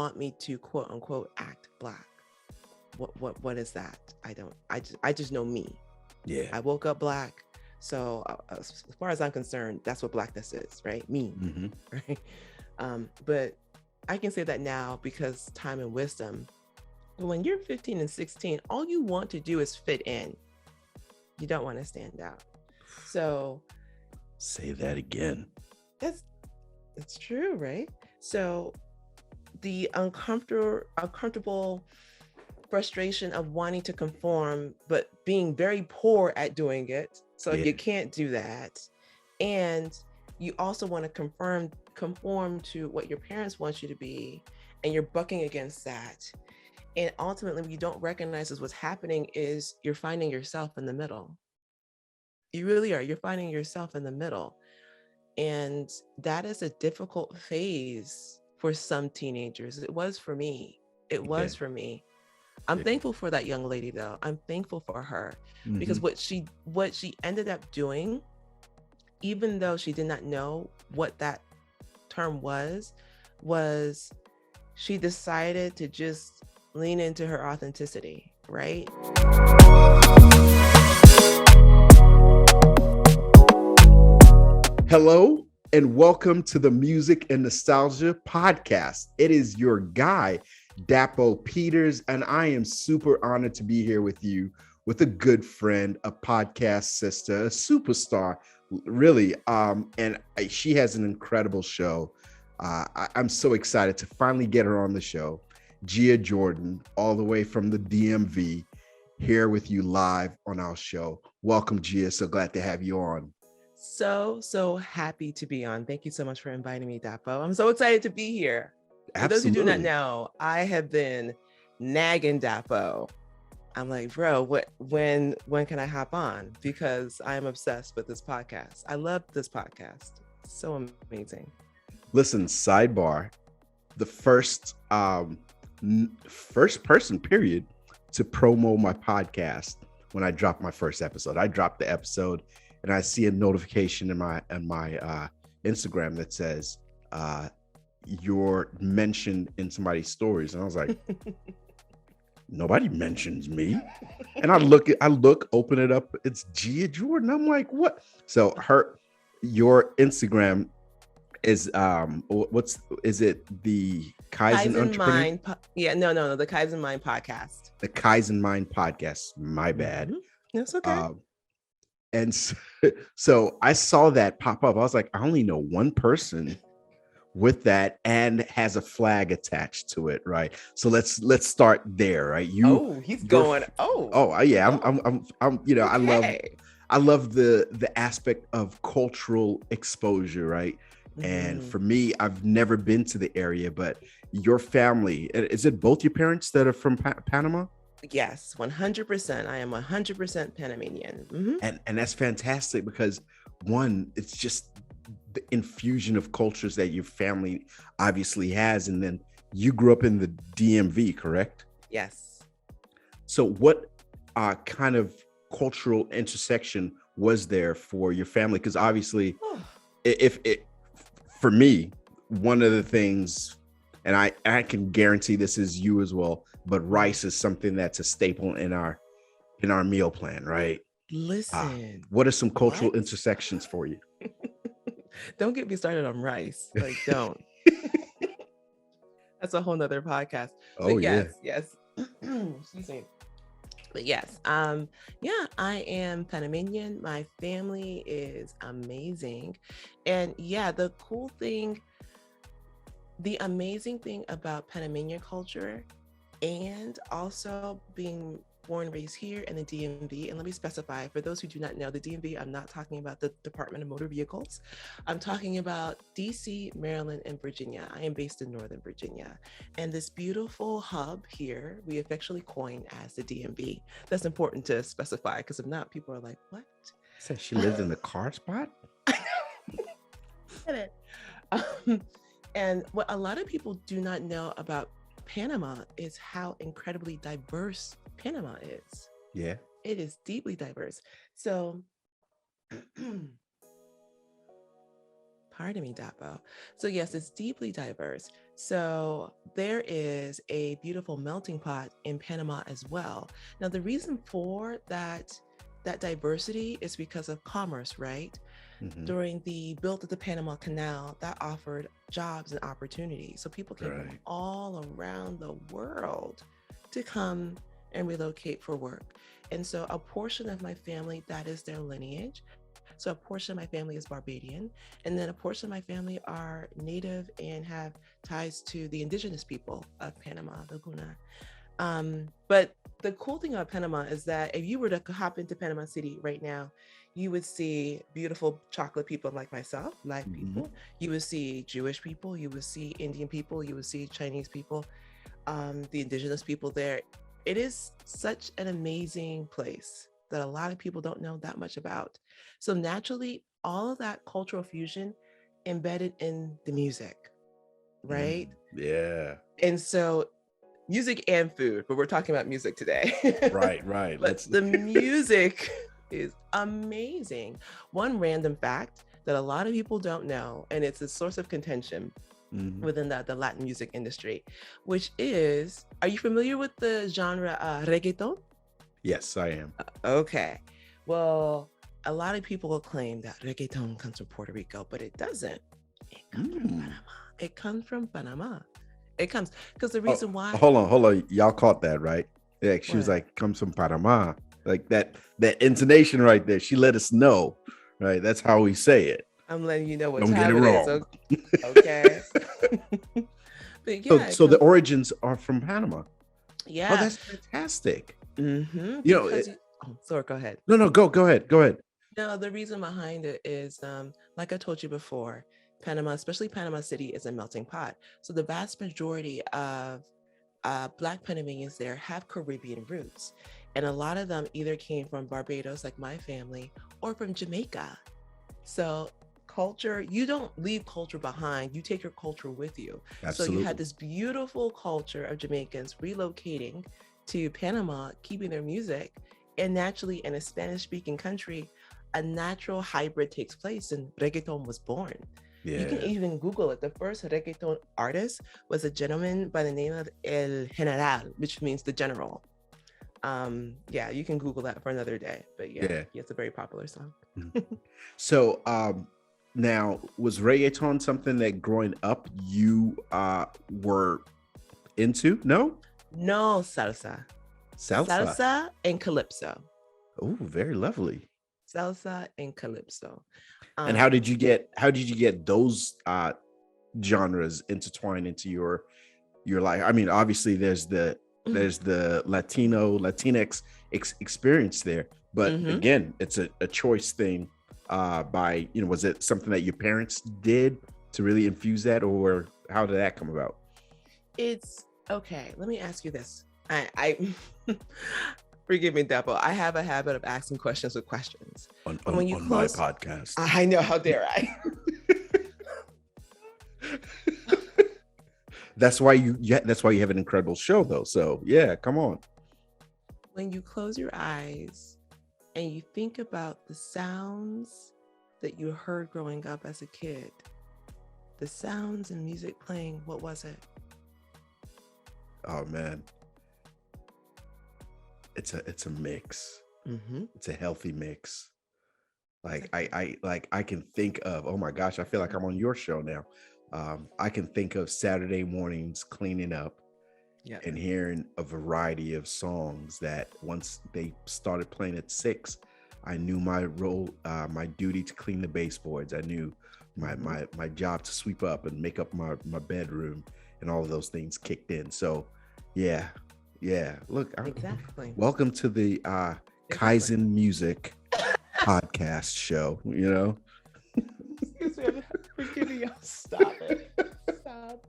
want me to quote unquote act black. What is that? I just know me. Yeah. I woke up black. So as far as I'm concerned, that's what blackness is, right? Me, right? But I can say that now because time and wisdom. When you're 15 and 16, all you want to do is fit in. You don't want to stand out. So say that again. It's true, right? So the uncomfortable frustration of wanting to conform, but being very poor at doing it. So you can't do that. And you also want to conform to what your parents want you to be, and you're bucking against that. And ultimately, what you don't recognize is what's happening is you're finding yourself in the middle. You really are. You're finding yourself in the middle. And that is a difficult phase for some teenagers. It was for me. It was for me. I'm thankful for that young lady, though. I'm thankful for her because what she ended up doing, even though she did not know what that term was she decided to just lean into her authenticity, right? Hello and welcome to the Music and Nostalgia Podcast. It is your guy, Dapo Peters, and I am super honored to be here with you with a good friend, a podcast sister, a superstar, really. And she has an incredible show. I'm so excited to finally get her on the show. Gia Jordan, all the way from the DMV, here with you live on our show. Welcome, Gia. So glad to have you on. So happy to be on. Thank you so much for inviting me, Dapo. I'm so excited to be here. Absolutely. For those who do not know, I have been nagging Dapo. I'm like, bro, when can I hop on? Because I am obsessed with this podcast. I love this podcast. It's so amazing. Listen, sidebar, the first person, period, to promo my podcast when I dropped my first episode. I dropped the episode and I see a notification in my Instagram that says you're mentioned in somebody's stories. And I was like, nobody mentions me. And I look, open it up. It's Gia Jordan. I'm like, what? So your Instagram is is it the Kaizen Entrepreneur? Mind? No, the Kaizen Mind podcast. The Kaizen Mind podcast. My bad. That's okay. And so I saw that pop up. I was like, I only know one person with that and has a flag attached to it, right? So let's start there, right? He's going. Yeah. I'm okay. I love the aspect of cultural exposure, right? And for me, I've never been to the area, but your family, is it both your parents that are from Panama? Yes, 100%. I am 100% Panamanian. And that's fantastic because one, it's just the infusion of cultures that your family obviously has. And then you grew up in the DMV, correct? Yes. So what kind of cultural intersection was there for your family? Because obviously, for me, one of the things, and I can guarantee this is you as well, but rice is something that's a staple in our meal plan, right? Listen, what are some cultural intersections for you? Don't get me started on rice. Like, don't. That's a whole nother podcast. Oh, but yes. Excuse me. But yes, I am Panamanian. My family is amazing. And yeah, the amazing thing about Panamanian culture, and also being born and raised here in the DMV, and let me specify, for those who do not know, the DMV, I'm not talking about the Department of Motor Vehicles. I'm talking about DC, Maryland, and Virginia. I am based in Northern Virginia. And this beautiful hub here, we affectionately coined as the DMV. That's important to specify, because if not, people are like, what? So she lives in the car spot? Get it. And what a lot of people do not know about Panama is how incredibly diverse Panama is. Yeah. It is deeply diverse. So, Pardon me, Dapo. So yes, it's deeply diverse. So there is a beautiful melting pot in Panama as well. Now the reason for that diversity is because of commerce, right? Mhm. During the build of the Panama Canal, that offered jobs and opportunities. So people came from Right. all around the world to come and relocate for work. And so a portion of my family, that is their lineage. So a portion of my family is Barbadian, and then a portion of my family are native and have ties to the indigenous people of Panama, the Guna. But the cool thing about Panama is that if you were to hop into Panama City right now, you would see beautiful chocolate people like myself, Black Mhm. people. You would see Jewish people. You would see Indian people. You would see Chinese people, the indigenous people there. It is such an amazing place that a lot of people don't know that much about. So naturally, all of that cultural fusion embedded in the music, right? Yeah. And so music and food, but we're talking about music today. Right, right. But Let's the music is amazing. One random fact that a lot of people don't know, and it's a source of contention Mhm. within the Latin music industry, which is, are you familiar with the genre reggaeton? Yes, I am. Okay. Well, a lot of people will claim that reggaeton comes from Puerto Rico, but it doesn't. It comes from Mm. Panama. It comes from Panama. It comes because the Oh, reason why, hold on. Y'all caught that, right? Yeah, she was what? like, comes from Panama. Like that intonation right there. She let us know, right? That's how we say it. I'm letting you know what Don't get it time it is. wrong. Okay. But So, yeah, it so the comes. origins are from Panama. Oh, Yeah. that's fantastic. Mm-hmm. You know, Because oh, sorry, go ahead. no, go ahead. No, the reason behind it is, like I told you before, Panama, especially Panama City, is a melting pot. So the vast majority of Black Panamanians there have Caribbean roots. And a lot of them either came from Barbados, like my family, or from Jamaica. So culture, you don't leave culture behind, you take your culture with you. So you had Absolutely. this beautiful culture of Jamaicans relocating to Panama, keeping their music, and naturally in a Spanish speaking country, a natural hybrid takes place and reggaeton was born. You can Yeah. even Google it. The first reggaeton artist was a gentleman by the name of El General, which means the general. Yeah, you can Google that for another day. But yeah, Yeah. it's a very popular song. Mhm. So, now was reggaeton something that growing up you were into? No, No, salsa. salsa. Salsa and calypso. Oh, very lovely. Salsa and calypso. And how did you get those genres intertwined into your life? I mean, obviously there's the Latinx experience there, but Mm-hmm. again, it's a choice thing. By was it something that your parents did to really infuse that, or how did that come about? It's okay. Let me ask you this. I forgive me, Depo. I have a habit of asking questions with questions. On And when you on my close, podcast. I know, how dare I? That's why you have an incredible show though. So yeah, come on. When you close your eyes and you think about the sounds that you heard growing up as a kid, the sounds and music playing, what was it? Oh man, it's a mix. Mm-hmm. It's a healthy mix. Like Exactly. I can think of, oh my gosh, I feel like I'm on your show now. I can think of Saturday mornings cleaning up Yeah. and hearing a variety of songs that once they started playing at 6, I knew my role, my duty to clean the baseboards. I knew Mm-hmm. my job to sweep up and make up my bedroom, and all of those things kicked in. So yeah, yeah. Look, Exactly. welcome to the Exactly. Kaizen Music podcast show. Excuse me, forgive me, y'all. Stop it. Stop.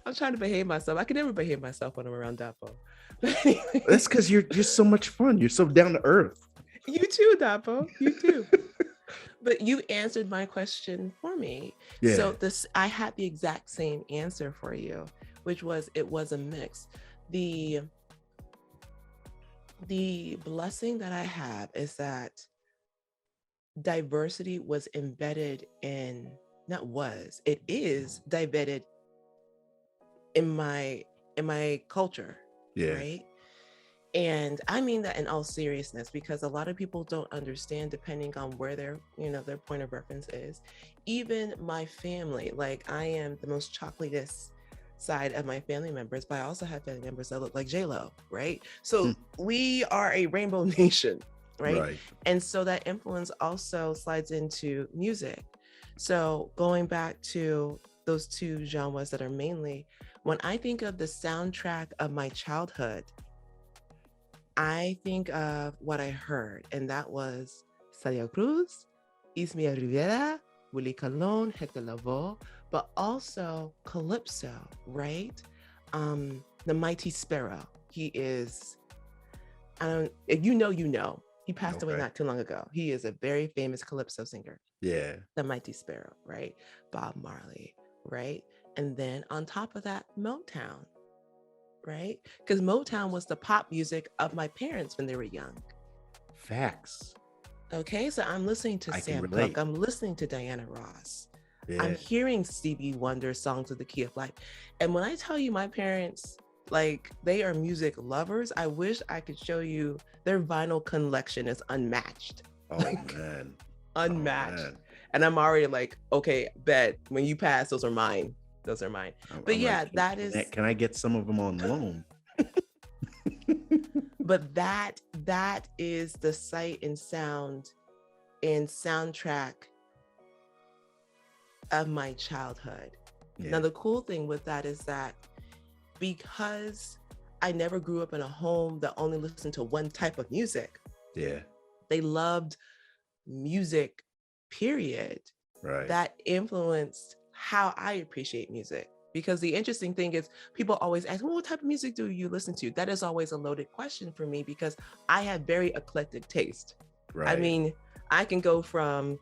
I'm trying to behave myself. I can never behave myself when I'm around Dapo. But anyway, That's because you're so much fun. You're so down to earth. you too, Dapo. You too. But you answered my question for me. So Yeah. I had the exact same answer for you, which was it was a mix. The the blessing that I have is that diversity was embedded in it is divided in my culture, Yeah. right? And I mean that in all seriousness, because a lot of people don't understand, depending on where their point of reference is. Even my family, like I am the most chocolatest side of my family members, but I also have family members that look like J-Lo, right? So we are a rainbow nation, right? Right. And so that influence also slides into music. So going back to those two genres that are mainly, when I think of the soundtrack of my childhood, I think of what I heard, and that was Celia Cruz, Ismael Rivera, Willie Colon, Hector Lavoe, but also Calypso, right? The Mighty Sparrow. He is, I don't, if you know, you know. He passed away Okay. not too long ago. He is a very famous Calypso singer. Yeah. The Mighty Sparrow, right? Bob Marley, right? And then on top of that, Motown, right? Because Motown was the pop music of my parents when they were young. Facts. Okay, so I'm listening to I can Sam relate. Cooke, I'm listening to Diana Ross, Yeah. I'm hearing Stevie Wonder's Songs of the Key of Life. And when I tell you my parents, like, they are music lovers, I wish I could show you their vinyl collection is unmatched. Oh, Like, man. unmatched. Oh, man. And I'm already like, okay, bet when you pass, those are mine. Those are mine. But I'm yeah, like, that is. Can I get some of them on loan? But that is the sight and sound and soundtrack of my childhood. Yeah. Now, the cool thing with that is that because I never grew up in a home that only listened to one type of music, Yeah. they loved music, period. Right. That influenced how I appreciate music. Because the interesting thing is, people always ask, well, what type of music do you listen to? That is always a loaded question for me, because I have very eclectic taste. Right. I mean, I can go from,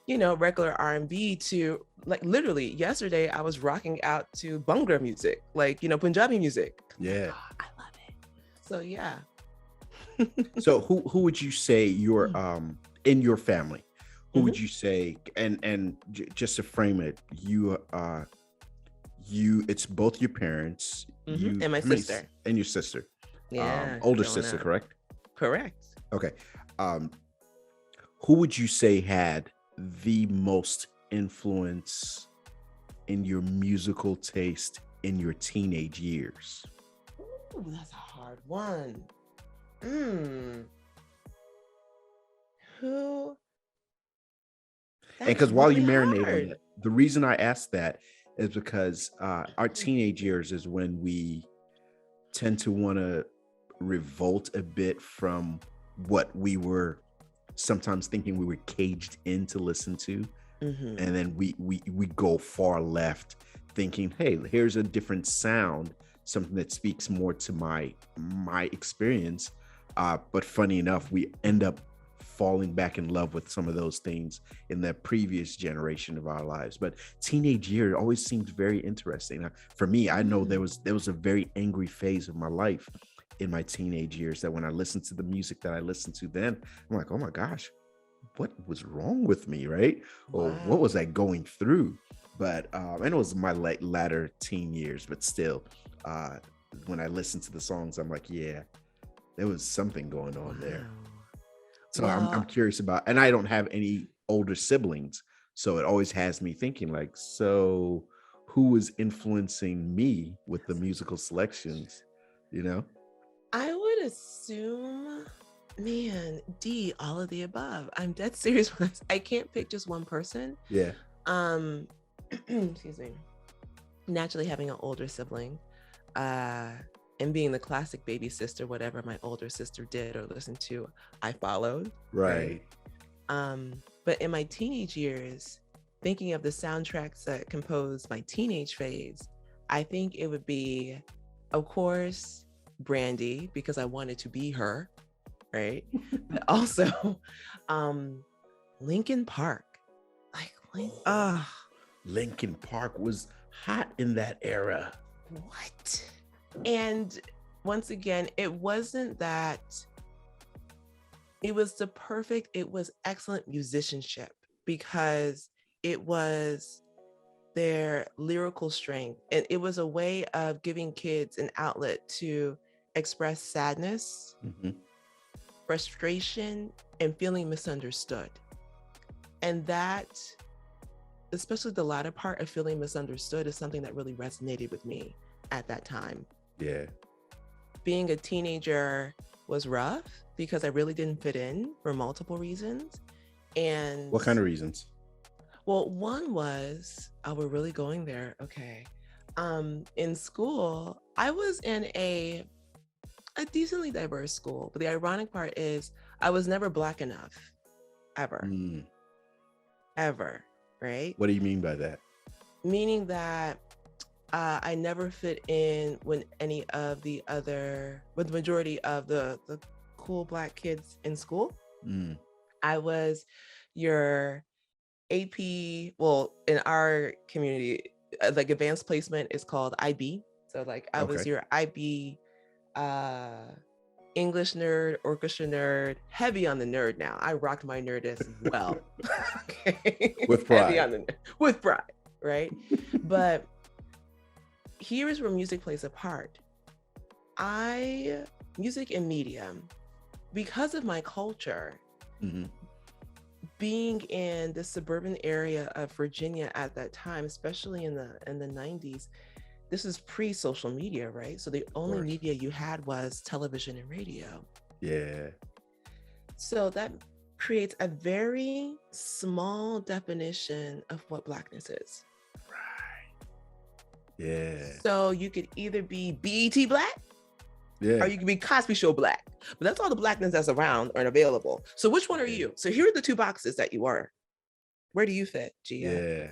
regular R&B to, like, literally yesterday I was rocking out to Bhangra music, like, Punjabi music. Yeah. I love it. So yeah. So who would you say your in your family? Who would you say, and just to frame it, it's both your parents, you and my sister. And your sister. Yeah. Older sister, up. correct? Correct. Okay. Who would you say had the most influence in your musical taste in your teenage years? Ooh, that's a hard one. Who? And because while you marinate on it, the reason I asked that is because our teenage years is when we tend to want to revolt a bit from what we were sometimes thinking we were caged in to listen to. And then we go far left thinking, hey, here's a different sound, something that speaks more to my experience. But funny enough, we end up falling back in love with some of those things in the previous generation of our lives. But teenage year always seemed very interesting. For me, I know there was a very angry phase of my life in my teenage years that when I listened to the music that I listened to then, I'm like, oh my gosh, what was wrong with me, right? Wow. Or what was I going through? But and it was my latter teen years, but still, when I listened to the songs, I'm like, yeah, there was something going on there. So I'm curious about, and I don't have any older siblings, so it always has me thinking, like, so who was influencing me with the musical selections, I would assume, man, D, all of the above. I'm dead serious when I can't pick just one person. Yeah. Excuse me. Naturally having an older sibling, and being the classic baby sister, whatever my older sister did or listened to, I followed. Right. But in my teenage years, thinking of the soundtracks that composed my teenage phase, I think it would be, of course, Brandy, because I wanted to be her, right? But also Linkin Park. Linkin Park was hot in that era. What? And once again, it wasn't that it was excellent musicianship, because it was their lyrical strength. And it was a way of giving kids an outlet to express sadness, frustration, and feeling misunderstood. And that, especially the latter part of feeling misunderstood, is something that really resonated with me at that time. Yeah. Being a teenager was rough because I really didn't fit in for multiple reasons. And what kind of reasons? Well, one was, we're really going there. Okay. In school, I was in a decently diverse school, but the ironic part is I was never Black enough, ever. Ever, right? What do you mean by that? Meaning that I never fit in with any of the majority of the cool Black kids in school. I was your AP, well, in our community, like advanced placement is called IB. So like I was your IB English nerd, orchestra nerd, heavy on the nerd now. I rocked my nerd as well. Okay. With pride. Heavy with pride, right? But here is where music plays a part. Music and media, because of my culture, being in the suburban area of Virginia at that time, especially in the 90s, this is pre-social media, right? So the only media you had was television and radio. Yeah. So that creates a very small definition of what Blackness is. Right. Yeah. So you could either be BET Black, or you could be Cosby Show Black. But that's all the Blackness that's around and available. So which one are you? So here are the two boxes that you are. Where do you fit, Gia? Yeah.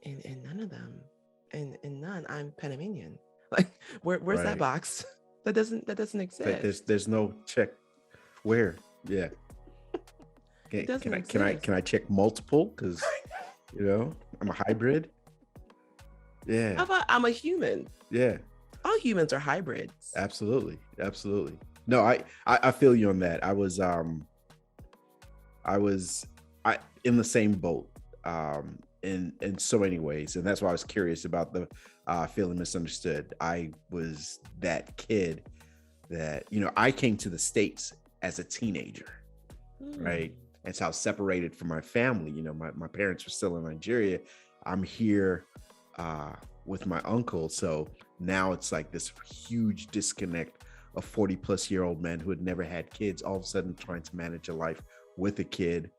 In none of them. In none, I'm Panamanian. Like, where's that box? That doesn't exist. There's no check. Where? Yeah. Can I check multiple? Because I'm a hybrid. Yeah. How about I'm a human? Yeah. All humans are hybrids. Absolutely. No, I feel you on that. I was in the same boat. In so many ways, and that's why I was curious about the feeling misunderstood. I was that kid that I came to the States as a teenager, right? And so I was separated from my family. My parents were still in Nigeria. I'm here with my uncle, so now it's like this huge disconnect of 40-plus-year-old men who had never had kids, all of a sudden trying to manage a life with a kid.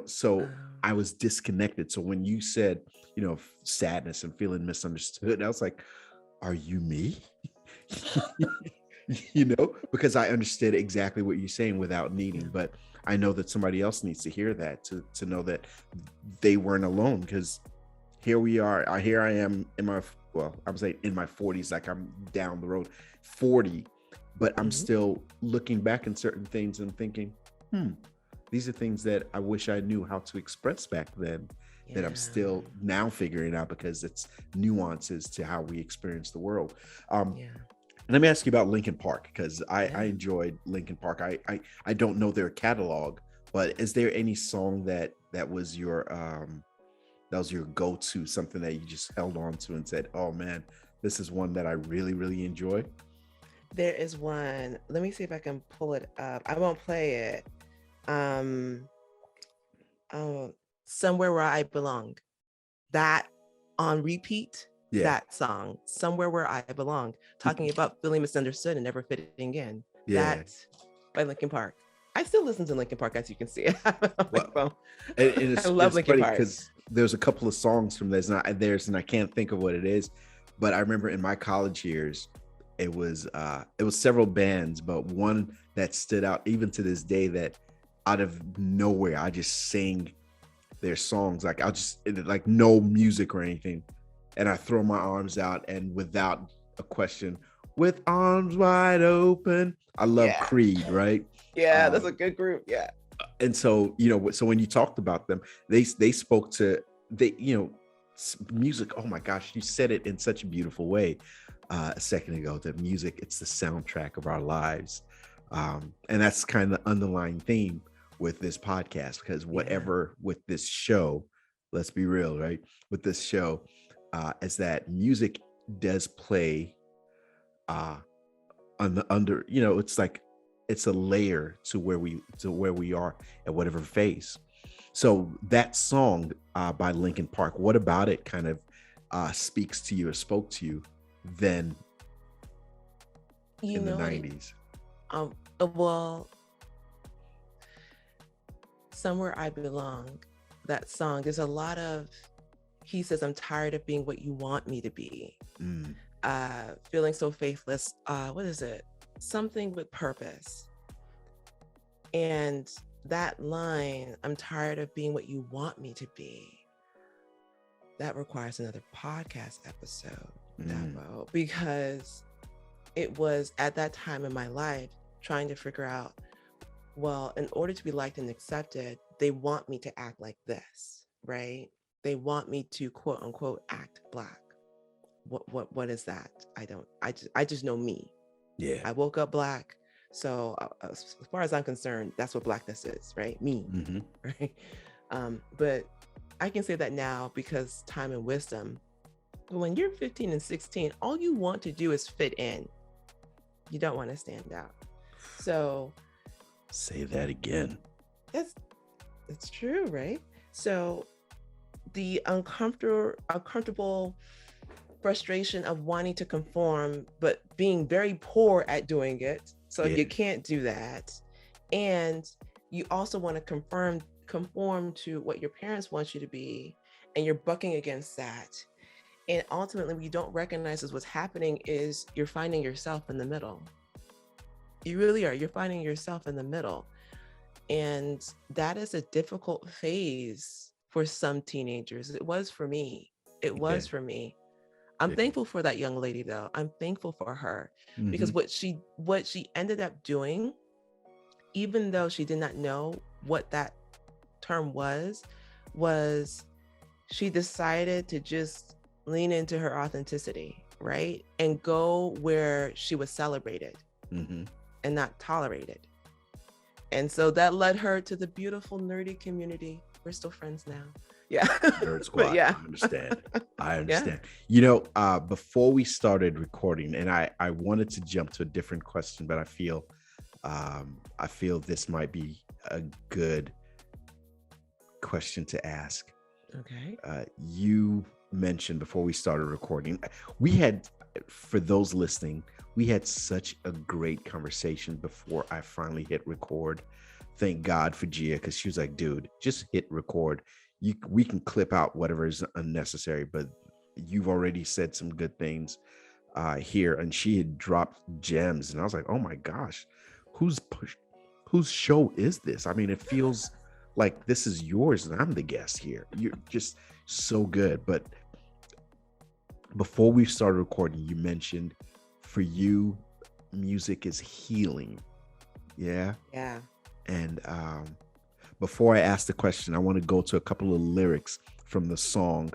So I was disconnected. So when you said, sadness and feeling misunderstood, I was like, are you me? Because I understood exactly what you're saying without needing, but I know that somebody else needs to hear that to know that they weren't alone. Because here we are, here I am in my 40s, like I'm down the road 40, but I'm still looking back at certain things and thinking, these are things that I wish I knew how to express back then, that I'm still now figuring out because it's nuances to how we experience the world. Let me ask you about Linkin Park, because I enjoyed Linkin Park. I don't know their catalog, but is there any song that was your go-to, something that you just held on to and said, oh man, this is one that I really, really enjoy? There is one. Let me see if I can pull it up. I won't play it. Somewhere Where I Belong, that on repeat. That song, Somewhere Where I Belong, talking about feeling misunderstood and never fitting in. That's by Linkin Park. I still listen to Linkin Park, as you can see. I love Linkin Park because there's a couple of songs from there's and I can't think of what it is, but I remember in my college years it was several bands, but one that stood out even to this day, that out of nowhere I just sing their songs, like I'll just, like, no music or anything, and I throw my arms out and without a question, with arms wide open. I love Creed, right? Yeah, that's a good group. Yeah. And so, so when you talked about them, they spoke to music. Oh my gosh, you said it in such a beautiful way a second ago, that music, it's the soundtrack of our lives. And that's kind of the underlying theme with this podcast, because whatever with this show, let's be real, right? With this show, is that music does play uh, on the under. It's like it's a layer to where we are at whatever phase. So that song by Linkin Park, what about it kind of speaks to you or spoke to you then You in the know what? 90s? Well, Somewhere I Belong, that song, there's a lot of, he says, I'm tired of being what you want me to be. Mm, Feeling so faithless. What is it? Something with purpose. And that line, I'm tired of being what you want me to be, that requires another podcast episode, mm, Dabo, because it was at that time in my life trying to figure out, well, in order to be liked and accepted, they want me to act like this, right? They want me to quote unquote act black. What is that? I just know me. yeah. I woke up black. So as far as I'm concerned, that's what blackness is, right? Me, Hmm. right? But I can say that now because time and wisdom. When you're 15 and 16, all you want to do is fit in. You don't want to stand out. So Say that again. that's it's true, right? So the uncomfortable frustration of wanting to conform, but being very poor at doing it. So Yeah. you can't do that. And you also want to conform to what your parents want you to be, and you're bucking against that. And ultimately, what you don't recognize is what's happening is you're finding yourself in the middle. You really are. You're finding yourself in the middle. And that is a difficult phase for some teenagers. It was for me. It Yeah. was for me. I'm Yeah. thankful for that young lady though. I'm thankful for her Hmm. because what she ended up doing, even though she did not know what that term was she decided to just lean into her authenticity, right? And go where she was celebrated Hmm. and not tolerated. And so that led her to the beautiful nerdy community. We're still friends now. Yeah. Nerd But Squad. yeah. I understand. I Yeah. understand. Before we started recording, and I wanted to jump to a different question, but I feel this might be a good question to ask. Okay. You mentioned before we started recording, we had, for those listening, we had such a great conversation before I finally hit record. Thank God for Gia, because she was like, dude, just hit record. We can clip out whatever is unnecessary, but you've already said some good things here. And she had dropped gems. And I was like, oh my gosh, whose whose show is this? I mean, it feels like this is yours and I'm the guest here. You're just so good. But before we started recording, you mentioned for you, music is healing. Yeah. Yeah. And before I ask the question, I want to go to a couple of lyrics from the song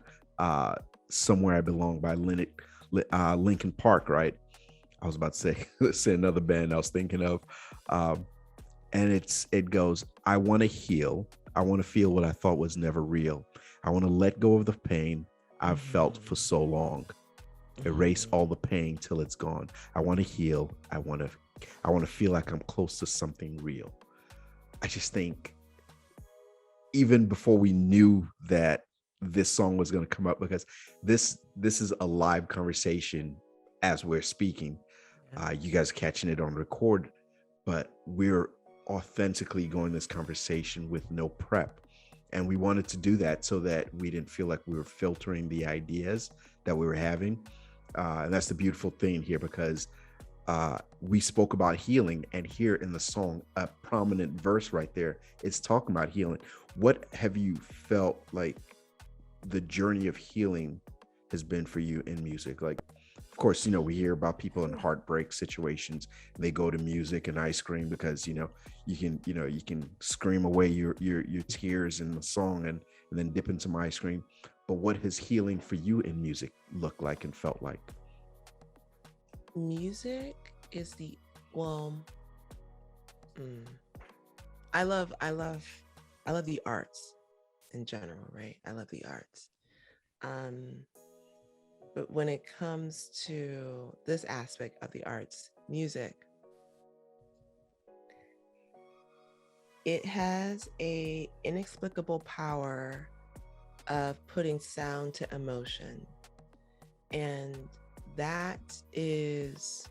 Somewhere I Belong by Linkin Park, right? I was about to say, say another band I was thinking of. Um, and it goes, I want to heal. I want to feel what I thought was never real. I want to let go of the pain I've felt for so long. Erase all the pain till it's gone. I want to heal. I want to feel like I'm close to something real. I just think even before we knew that this song was going to come up, because this is a live conversation as we're speaking. You guys are catching it on record, but we're authentically going this conversation with no prep. And we wanted to do that so that we didn't feel like we were filtering the ideas that we were having. And that's the beautiful thing here, because we spoke about healing, and here in the song, a prominent verse right there, it's talking about healing. What have you felt like the journey of healing has been for you in music? Like, of course, we hear about people in heartbreak situations. They go to music and ice cream because, you can scream away your tears in the song and then dip into some ice cream. But what has healing for you in music looked like and felt like? Music is the well. mm, I love the arts in general, right? I love the arts. Um, But when it comes to this aspect of the arts, music, it has a inexplicable power of putting sound to emotion. And that is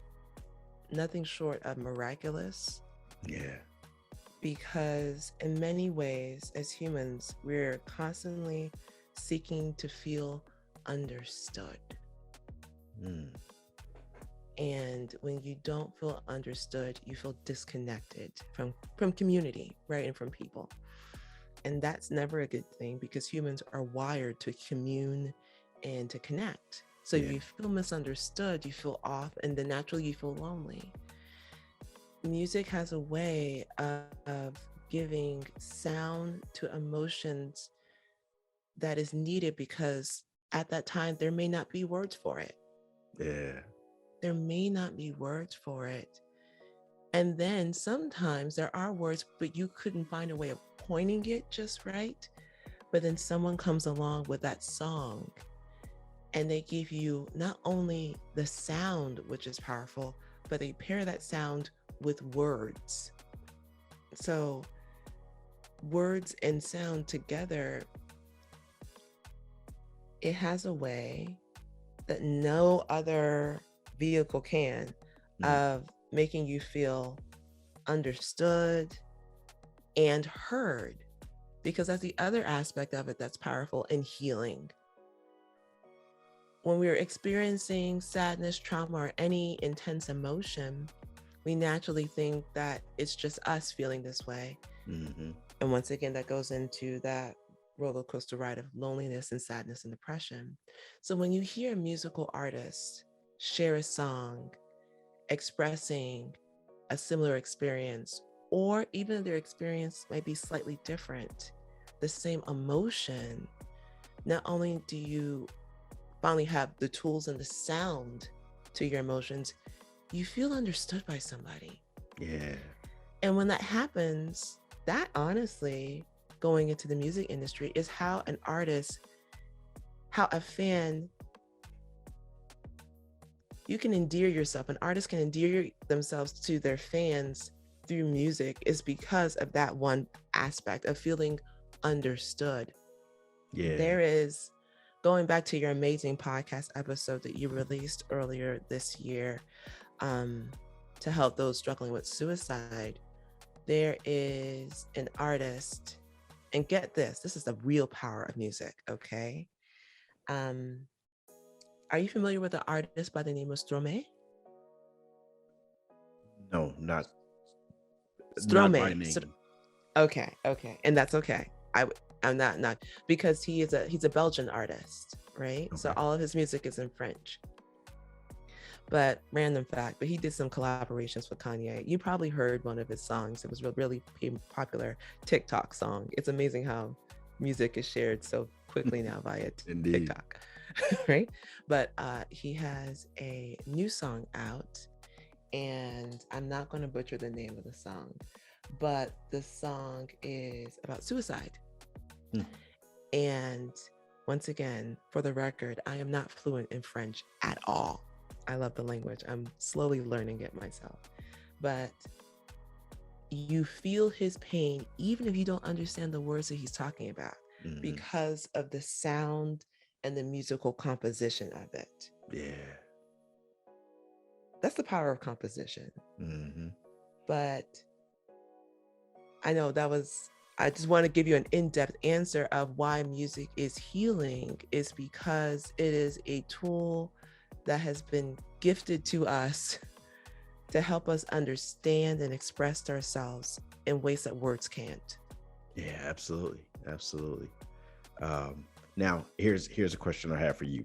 nothing short of miraculous. Yeah. Because in many ways, as humans, we're constantly seeking to feel understood. Mm. And when you don't feel understood, you feel disconnected from community, right? And from people. And that's never a good thing because humans are wired to commune and to connect. So if Yeah. you feel misunderstood, you feel off, and then naturally you feel lonely. Music has a way of giving sound to emotions that is needed because at that time there may not be words for it. Yeah. There may not be words for it. And then sometimes there are words, but you couldn't find a way of pointing it just right. But then someone comes along with that song and they give you not only the sound, which is powerful, but they pair that sound with words. So words and sound together, it has a way that no other vehicle can of making you feel understood and heard, because that's the other aspect of it that's powerful in healing. When we're experiencing sadness, trauma, or any intense emotion, we naturally think that it's just us feeling this way. Mm-hmm. And once again, that goes into that roller coaster ride of loneliness and sadness and depression. So when you hear a musical artist share a song expressing a similar experience, or even if their experience might be slightly different, the same emotion, not only do you finally have the tools and the sound to your emotions, you feel understood by somebody. Yeah. And when that happens, that honestly, going into the music industry, is how an artist, how a fan, you can endear yourself. An artist can endear themselves to their fans through music, is because of that one aspect of feeling understood. Yeah. There is, going back to your amazing podcast episode that you released earlier this year, to help those struggling with suicide, there is an artist, and get this, this is the real power of music, okay? Are you familiar with an artist by the name of Stromae? No, not by Stromae. name. Okay, and that's okay. I'm not because he's a Belgian artist, right? Okay. So all of his music is in French. But random fact, but he did some collaborations with Kanye. You probably heard one of his songs. It was a really popular TikTok song. It's amazing how music is shared so quickly now via TikTok, right? But he has a new song out, and I'm not going to butcher the name of the song, but the song is about suicide. And once again, for the record, I am not fluent in French at all. I love the language. I'm slowly learning it myself. But you feel his pain, even if you don't understand the words that he's talking about, because of the sound and the musical composition of it. Yeah. That's the power of composition. Mm-hmm. But I know I just want to give you an in-depth answer of why music is healing, is because it is a tool that has been gifted to us to help us understand and express ourselves in ways that words can't. Yeah, absolutely. Now here's a question I have for you.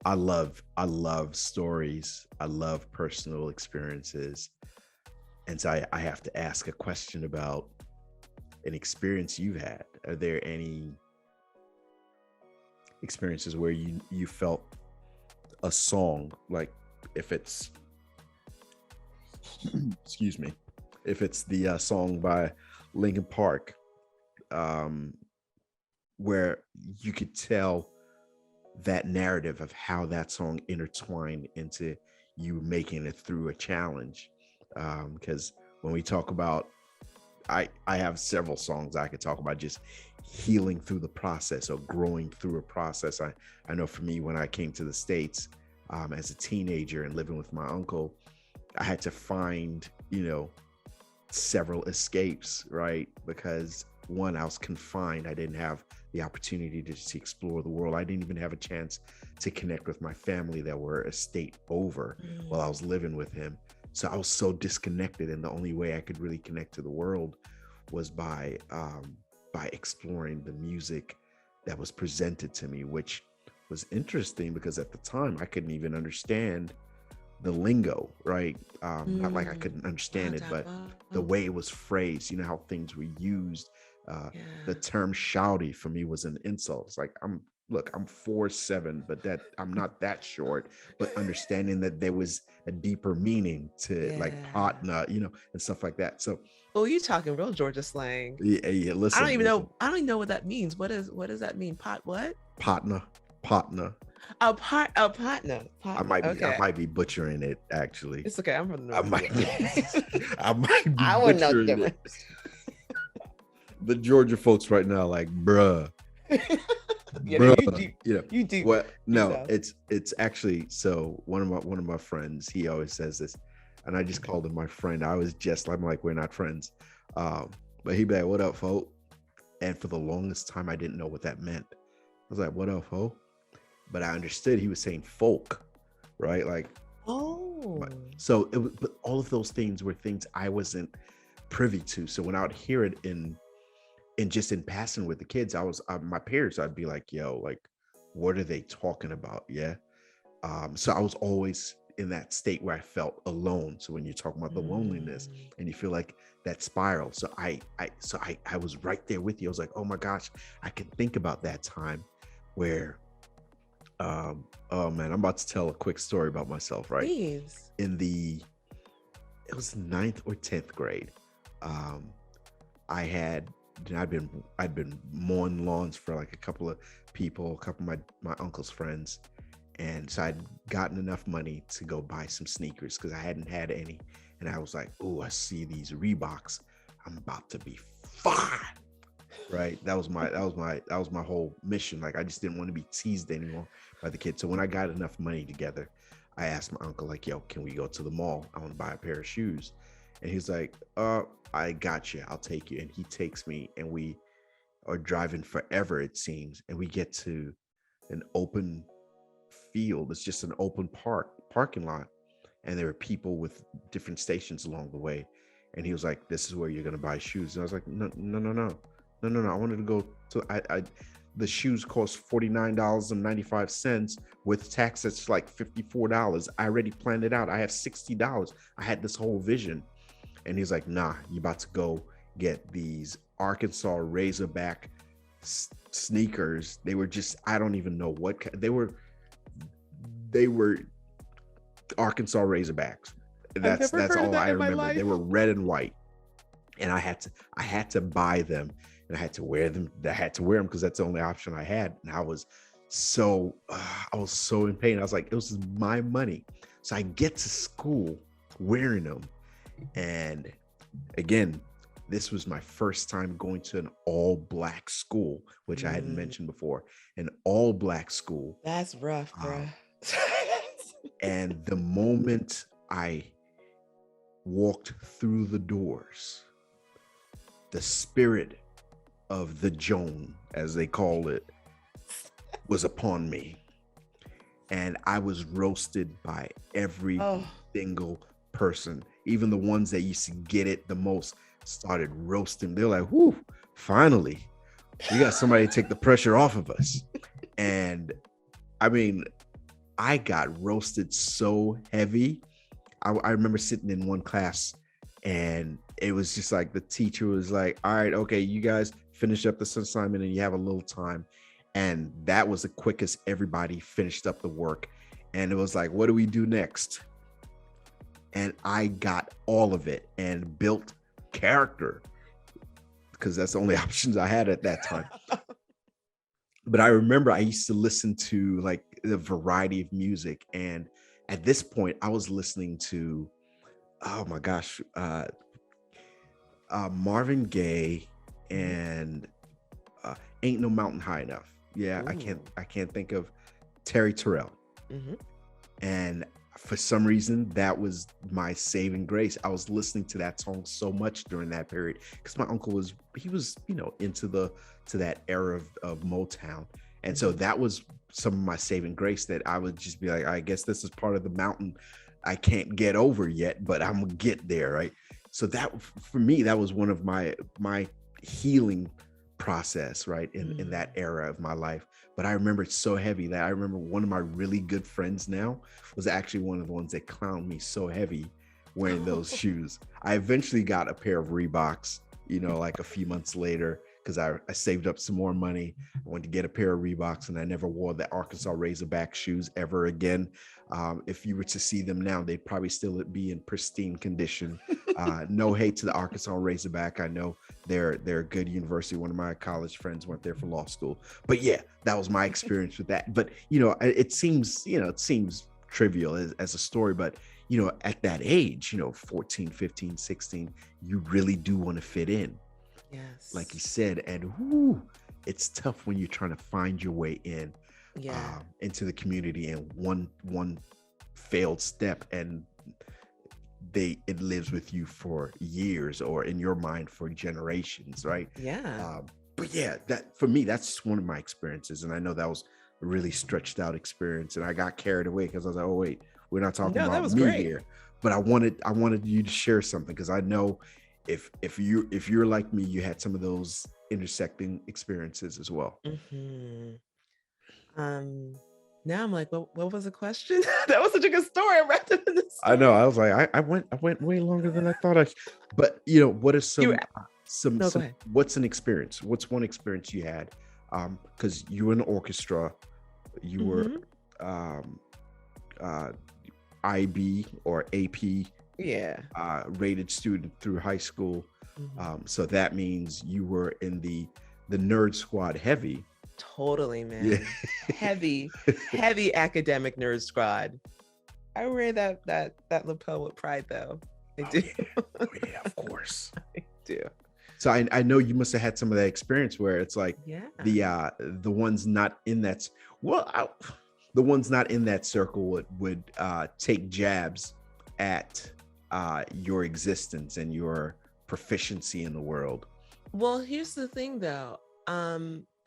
I love stories. I love personal experiences. And so I have to ask a question about an experience you've had. Are there any experiences where you felt a song, like if it's excuse me, if it's the song by Linkin Park, where you could tell that narrative of how that song intertwined into you making it through a challenge. Because when we talk about, I have several songs I could talk about just healing through the process or growing through a process. I know for me, when I came to the States as a teenager and living with my uncle, I had to find, several escapes, right? Because one, I was confined. I didn't have the opportunity to explore the world. I didn't even have a chance to connect with my family that were a state over while I was living with him. So I was so disconnected, and the only way I could really connect to the world was by exploring the music that was presented to me, which was interesting because at the time I couldn't even understand the lingo, right? Not like I couldn't understand it, but the way it was phrased, how things were used. The term shouty for me was an insult. It's like, I'm 4'7", but that I'm not that short, but understanding that there was a deeper meaning to like partner, and stuff like that. So, oh, you talking real Georgia slang. Yeah. Listen, I don't even know what that means. What does that mean? What? Partner. A partner. I might be butchering it, actually. It's okay. I'm from the North. I might be I wouldn't know the butchering difference. it. The Georgia folks right now, like, bruh. Bruh. You deep. Well, no, it's actually, so one of my friends, he always says this, and I just called him my friend. I'm like, we're not friends. But he'd be like, what up, folk? And for the longest time, I didn't know what that meant. I was like, what up, folk? But I understood he was saying folk, right? Like, so but all of those things were things I wasn't privy to. So when I would hear it in passing with the kids, my peers, I'd be like, yo, like, what are they talking about? Yeah. So I was always in that state where I felt alone. So when you're talking about the loneliness and you feel like that spiral, so I was right there with you. I was like, oh my gosh, I can think about that time where, oh man, I'm about to tell a quick story about myself, right? Please. It was 9th or 10th grade. I'd been mowing lawns for like a couple of my uncle's friends. And so I'd gotten enough money to go buy some sneakers because I hadn't had any. And I was like, oh, I see these Reeboks. I'm about to be fine. Right. That was my whole mission. Like, I just didn't want to be teased anymore by the kids. So when I got enough money together, I asked my uncle, like, yo, can we go to the mall? I want to buy a pair of shoes. And he's like, I got you. I'll take you. And he takes me, and we are driving forever, it seems. And we get to an open field. It's just an open parking lot. And there were people with different stations along the way. And he was like, this is where you're going to buy shoes. And I was like, no. I wanted to go to, the shoes cost $49.95 with tax. It's like $54. I already planned it out. I have $60. I had this whole vision. And he's like, nah, you about to go get these Arkansas Razorback sneakers. They were just, I don't even know what they were Arkansas Razorbacks. That's all I remember. They were red and white. And I had to buy them, and I had to wear them. Because that's the only option I had. And I was so in pain. I was like, it was my money. So I get to school wearing them. And again, this was my first time going to an all-black school, which I hadn't mentioned before. An all-black school. That's rough, bro. And the moment I walked through the doors, the spirit of the Joan, as they call it, was upon me. And I was roasted by every single person. Even the ones that used to get it the most started roasting. They're like, whoo, finally, we got somebody to take the pressure off of us. And I mean, I got roasted so heavy. I remember sitting in one class, and it was just like the teacher was like, all right, okay, you guys finish up this assignment and you have a little time. And that was the quickest everybody finished up the work. And it was like, what do we do next? And I got all of it and built character, because that's the only options I had at that time. But I remember I used to listen to like the variety of music, and at this point I was listening to, oh my gosh, Marvin Gaye Mhm. and Ain't No Mountain High Enough. Yeah, Ooh. I can't think of Terry Terrell. Hmm. And for some reason, that was my saving grace. I was listening to that song so much during that period because my uncle was, he was, you know, into the to that era of Motown. And so Hmm. that was some of my saving grace, that I would just be like, I guess this is part of the mountain I can't get over yet, but I'm gonna get there, right? So that, for me, that was one of my healing process, right, in that era of my life. But I remember it's so heavy that I remember one of my really good friends now was actually one of the ones that clowned me so heavy wearing those shoes. I eventually got a pair of Reeboks, you know, like a few months later, because I saved up some more money. I went to get a pair of Reeboks, and I never wore the Arkansas Razorback shoes ever again. If you were to see them now, they'd probably still be in pristine condition. No hate to the Arkansas Razorback. I know they're a good university. One of my college friends went there for law school. But yeah, that was my experience with that. But you know, it seems, you know, it seems trivial as a story, but you know, at that age, you know, 14, 15, 16, you really do want to fit in, like you Yes. said. And whoo, it's tough when you're trying to find your way in, Yeah. into the community, and one failed step, and it lives with you for years, or in your mind for generations, right? Yeah. But yeah, that for me, that's one of my experiences, and I know that was a really stretched out experience, and I got carried away because I was like, oh wait, we're not talking No, that about was me great. here. But I wanted you to share something, because I know if you're like me, you had some of those intersecting experiences as well. Hmm. Um, Now I'm like, what was the question? That was such a good story. I'm wrapped up in the I know. story. I was like, I went way longer than I thought. But you know, what are You were, no, go some, ahead. what's an experience? What's one experience you had? Because you were in the orchestra, you were Hmm. um, uh, IB or AP Yeah. rated student through high school. Hmm. So that means you were in the nerd squad heavy. Totally, Yeah. man. Heavy, heavy academic nerd squad. I wear that lapel with pride, though. I Oh do. yeah. Oh yeah, of course. I do. So I know you must have had some of that experience where it's like Yeah. the ones not in that, well I, the ones not in that circle would take jabs at your existence and your proficiency in the world. Well, here's the thing, though.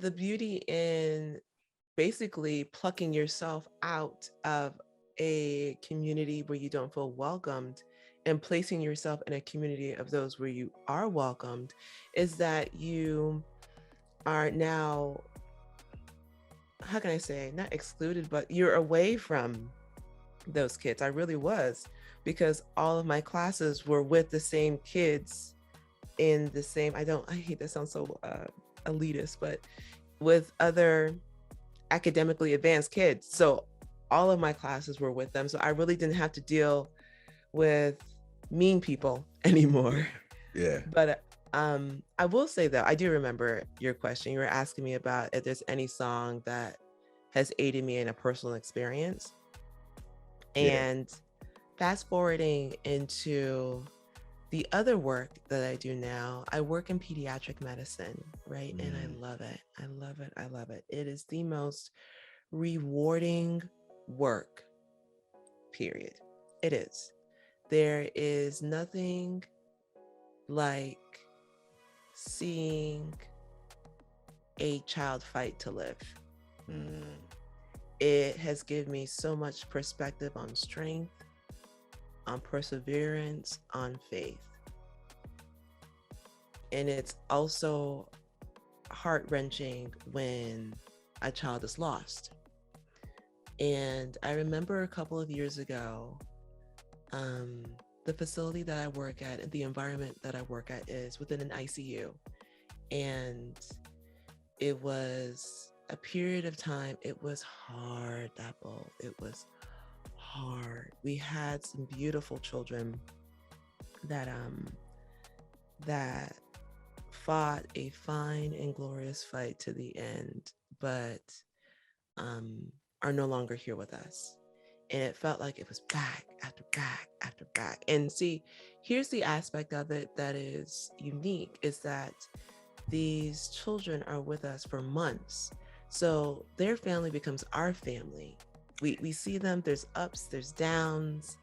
The beauty in basically plucking yourself out of a community where you don't feel welcomed and placing yourself in a community of those where you are welcomed is that you are now, how can I say, not excluded, but you're away from those kids. I really was, because all of my classes were with the same kids in the same, I hate that sounds so elitist, but with other academically advanced kids. So all of my classes were with them. So I really didn't have to deal with mean people Yeah. anymore. Yeah. But I will say, though, I do remember your question. You were asking me about if there's any song that has aided me in a personal experience. Yeah. And fast forwarding into the other work that I do now, I work in pediatric medicine, right? And I Mm. love it. I love it. I love it. It is the most rewarding work, period. It is. There is nothing like seeing a child fight to live. Mm. It has given me so much perspective on strength, on perseverance, on faith. And it's also heart wrenching when a child is lost. And I remember a couple of years ago, um, the facility that I work at and the environment that I work at is within an ICU. And it was a period of time, it was hard, that bowl. It was hard. We had some beautiful children that that fought a fine and glorious fight to the end. but are no longer here with us. And it felt like it was back after back after back. And see, here's the aspect of it that is unique, is that these children are with us for months. So their family becomes our family. We see them, there's ups, there's downs.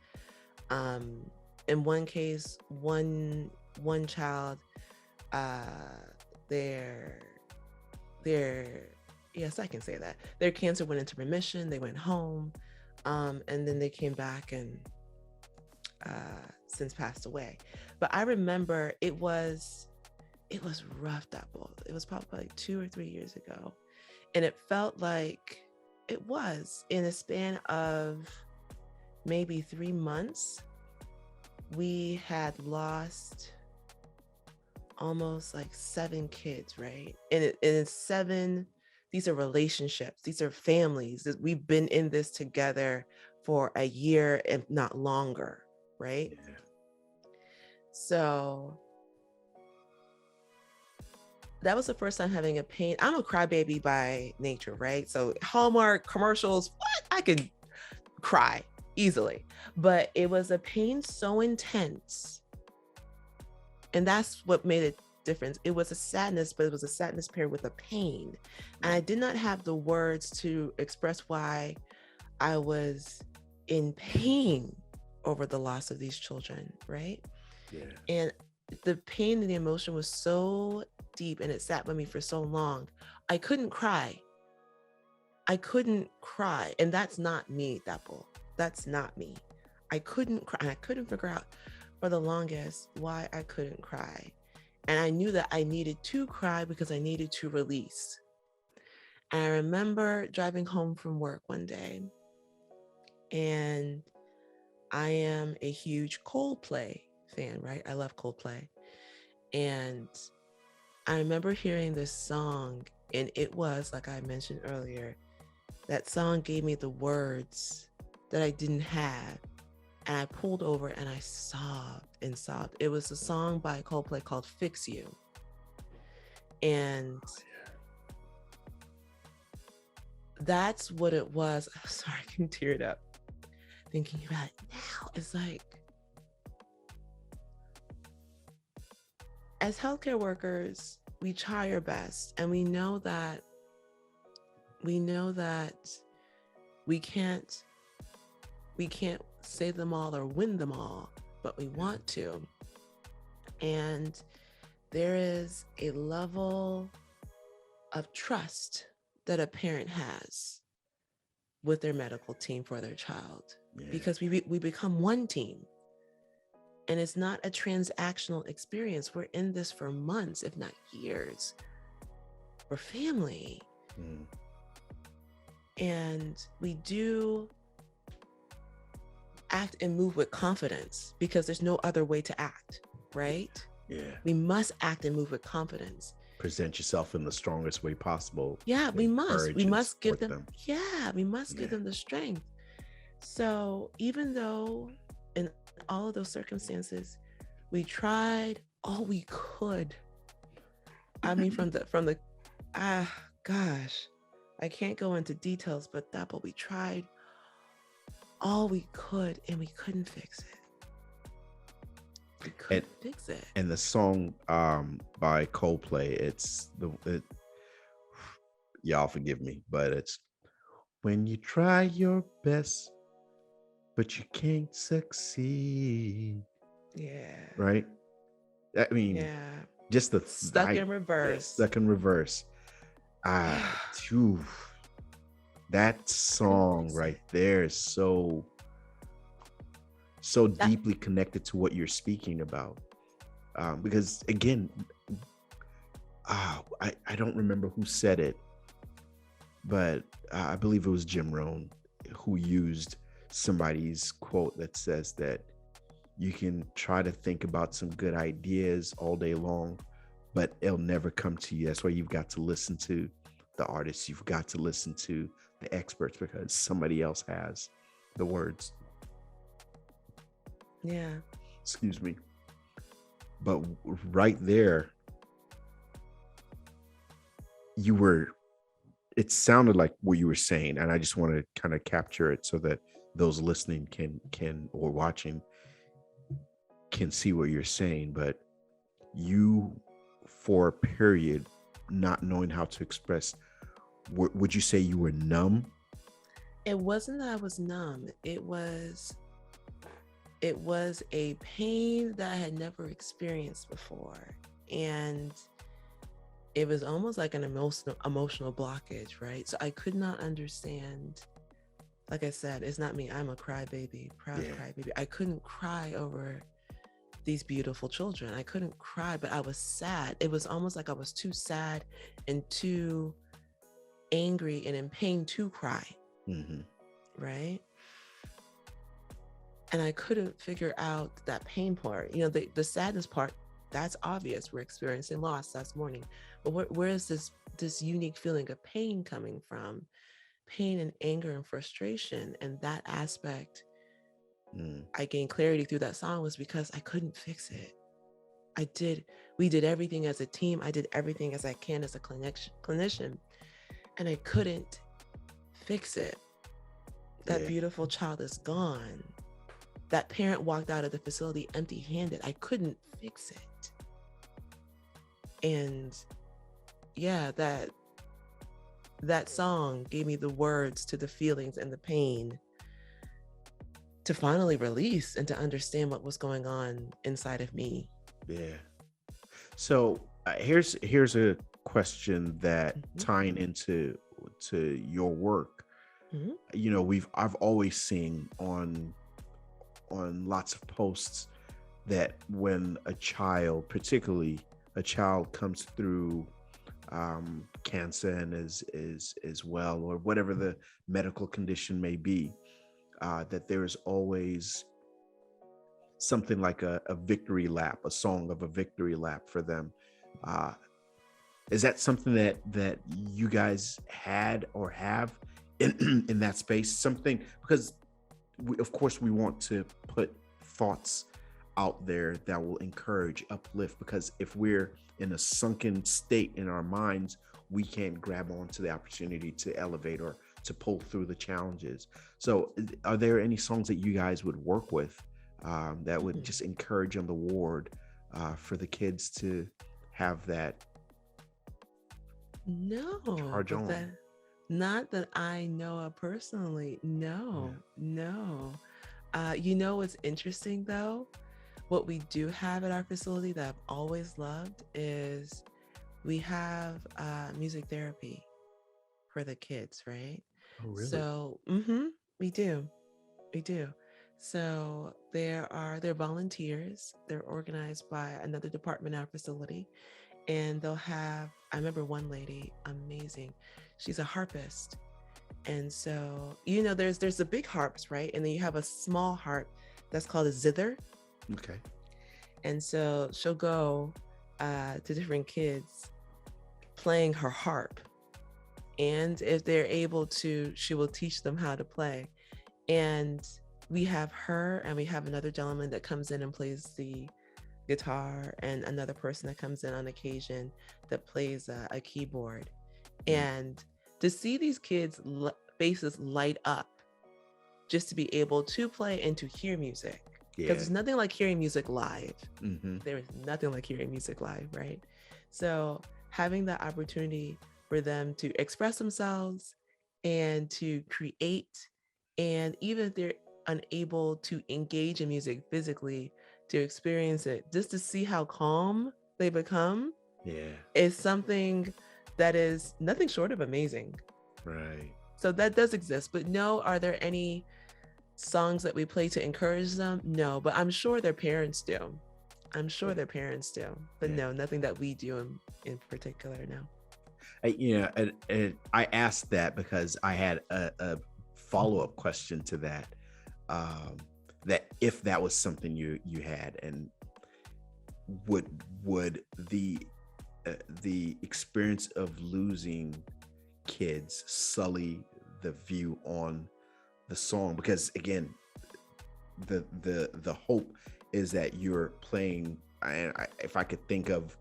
In one case, one child, their yes, I can say that. Their cancer went into remission, they went home, and then they came back and since passed away. But I remember it was rough, Double. It was probably like 2 or 3 years ago. And it felt like it was in a span of maybe 3 months, we had lost almost like 7 kids, right? And it's 7, these are relationships, these are families. We've been in this together for a year, if not longer, right? Yeah. So that was the first time having a pain. I'm a crybaby by nature, right? So Hallmark commercials, what? I could cry easily. But it was a pain so intense. And that's what made a difference. It was a sadness, but it was a sadness paired with a pain. And I did not have the words to express why I was in pain over the loss of these children, right? Yeah. And the pain and the emotion was so deep, and it sat with me for so long. I couldn't cry. And that's not me, Dapple. That's not me. I couldn't cry. And I couldn't figure out for the longest why I couldn't cry. And I knew that I needed to cry because I needed to release. And I remember driving home from work one day, and I am a huge Coldplay fan, right? I love Coldplay. And I remember hearing this song, and it was, like I mentioned earlier, that song gave me the words that I didn't have. And I pulled over and I sobbed and sobbed. It was a song by Coldplay called Fix You. And that's what it was. I'm sorry, I can tear it up thinking about it now. It's like, as healthcare workers, we try our best, and we know that we can't save them all or win them all, but we want to. And there is a level of trust that a parent has with their medical team for their child, because we become one team. And it's not a transactional experience. We're in this for months, if not years. We're family. And we do act and move with confidence because there's no other way to act, right? Yeah. We must act and move with confidence. Present yourself in the strongest way possible. Yeah, we must. We must give them. Yeah, we must give them the strength. So even though in all of those circumstances, we tried all we could. I mean, from the gosh, I can't go into details, but we tried all we could, and we couldn't fix it. We couldn't fix it. And the song by Coldplay, y'all forgive me, but it's when you try your best, but you can't succeed. Yeah. Right? I mean, just the stuck in reverse. Stuck in reverse. That song right there is so deeply connected to what you're speaking about. Because again, I don't remember who said it, but I believe it was Jim Rohn who used somebody's quote that says that you can try to think about some good ideas all day long, but it'll never come to you. That's why you've got to listen to the artists. You've got to listen to the experts, because somebody else has the words. Yeah. Excuse me. But right there, you were it sounded like what you were saying, and I just want to kind of capture it so that those listening can or watching can see what you're saying. But you, for a period, not knowing how to express, would you say you were numb? It wasn't that I was numb. It was a pain that I had never experienced before. And it was almost like an emotional blockage, right? So I could not understand. Like I said, it's not me. I'm a crybaby, proud crybaby. I couldn't cry over these beautiful children. I couldn't cry, but I was sad. It was almost like I was too sad and too angry and in pain to cry. Mm-hmm. Right? And I couldn't figure out that pain part. You know, the sadness part, that's obvious. We're experiencing loss, that's mourning. But where is this unique feeling of pain coming from? Pain and anger and frustration. And that aspect, I gained clarity through that song was because I couldn't fix it. We did everything as a team. I did everything as I can as a clinician, and I couldn't fix it. That beautiful child is gone. That parent walked out of the facility empty-handed. I couldn't fix it. And yeah, that song gave me the words to the feelings and the pain to finally release and to understand what was going on inside of me. Yeah. So here's a question that tying into your work. Mm-hmm. You know, I've always seen on lots of posts that when a child, particularly a child, comes through cancer and is well, or whatever the medical condition may be, that there is always something like a victory lap, a song of a victory lap for them. Is that something that you guys had or have in that space? Something, because of course we want to put thoughts out there that will encourage, uplift, because if we're in a sunken state in our minds, we can't grab onto the opportunity to elevate or to pull through the challenges. So are there any songs that you guys would work with that would just encourage on the ward for the kids to have that charge on? Not that I know of personally. No. You know what's interesting though? What we do have at our facility that I've always loved is we have music therapy for the kids, right? Oh, really? So, we do. So they're volunteers. They're organized by another department at our facility, and they'll have. I remember one lady, amazing. She's a harpist, and so you know, there's the big harps, right? And then you have a small harp that's called a zither. Okay. And so she'll go to different kids playing her harp. And if they're able to, she will teach them how to play. And we have her, and we have another gentleman that comes in and plays the guitar, and another person that comes in on occasion that plays a keyboard. And to see these kids' faces light up just to be able to play and to hear music. Because there's nothing like hearing music live. There is nothing like hearing music live, right? So having the opportunity for them to express themselves and to create, and even if they're unable to engage in music physically, to experience it, just to see how calm they become, is something that is nothing short of amazing. Right. So that does exist. But no, are there any songs that we play to encourage them? No, but I'm sure their parents do. But no, nothing that we do in particular. No. I asked that because I had a follow-up question to that. That if that was something you had, and would the experience of losing kids sully the view on the song? Because again, the hope is that you're playing, and if I could think of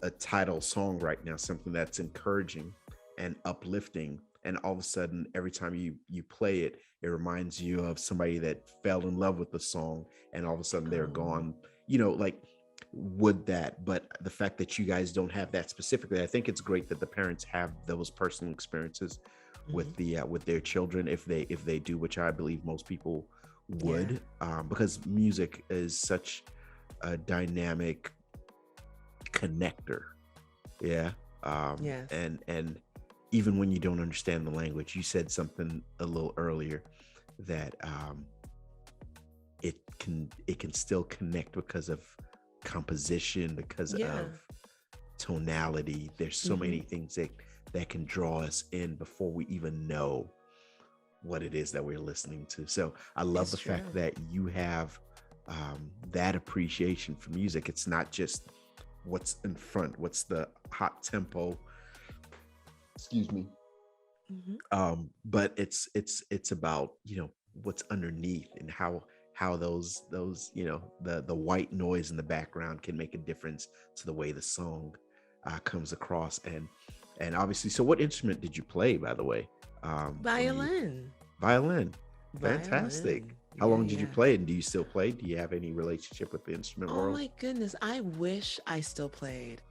a title song right now, something that's encouraging, and uplifting. And all of a sudden, every time you play it, it reminds you of somebody that fell in love with the song, and all of a sudden they're gone. Like, would that? But the fact that you guys don't have that specifically, I think it's great that the parents have those personal experiences with with their children, if they do, which I believe most people would, because music is such a dynamic connector. Yes. And even when you don't understand the language, you said something a little earlier that it can still connect because of composition, because of tonality. There's so many things that can draw us in before we even know what it is that we're listening to. So I love the fact that you have that appreciation for music. It's not just what's in front, what's the hot tempo, excuse me, but it's about what's underneath, and how those the white noise in the background can make a difference to the way the song comes across. And obviously, so what instrument did you play, by the way? Violin. Violin. Fantastic. Violin. How long did you play, and do you still play? Do you have any relationship with the instrument world? Oh my goodness, I wish I still played.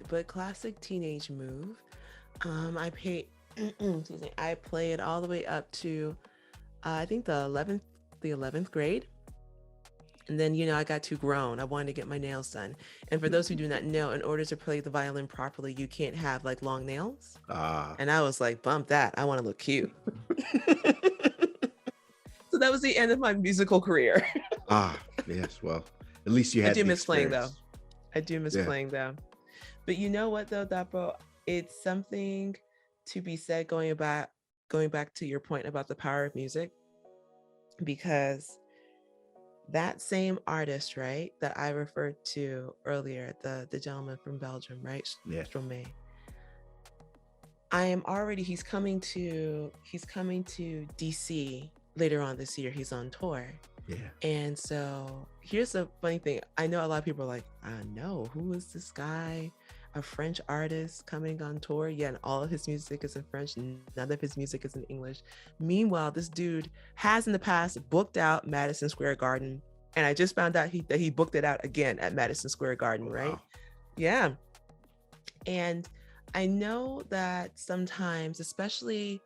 But classic teenage move. I played excuse me, I played all the way up to I think the 11th grade. And then, I got too grown. I wanted to get my nails done. And for those who do not know, in order to play the violin properly, you can't have like long nails. And I was like, bump that. I want to look cute. So that was the end of my musical career. Yes. Well, at least you had. I do miss playing though. But you know what though, Dapo? It's something to be said going back to your point about the power of music, because that same artist, right, that I referred to earlier, the gentleman from Belgium, right? Yeah. Stromae. He's coming to DC later on this year. He's on tour. Yeah. And so here's the funny thing. I know a lot of people are like, I know, who is this guy? A French artist coming on tour. Yeah, and all of his music is in French. None of his music is in English. Meanwhile, this dude has in the past booked out Madison Square Garden. And I just found out that he booked it out again at Madison Square Garden, right? Yeah. And I know that sometimes, especially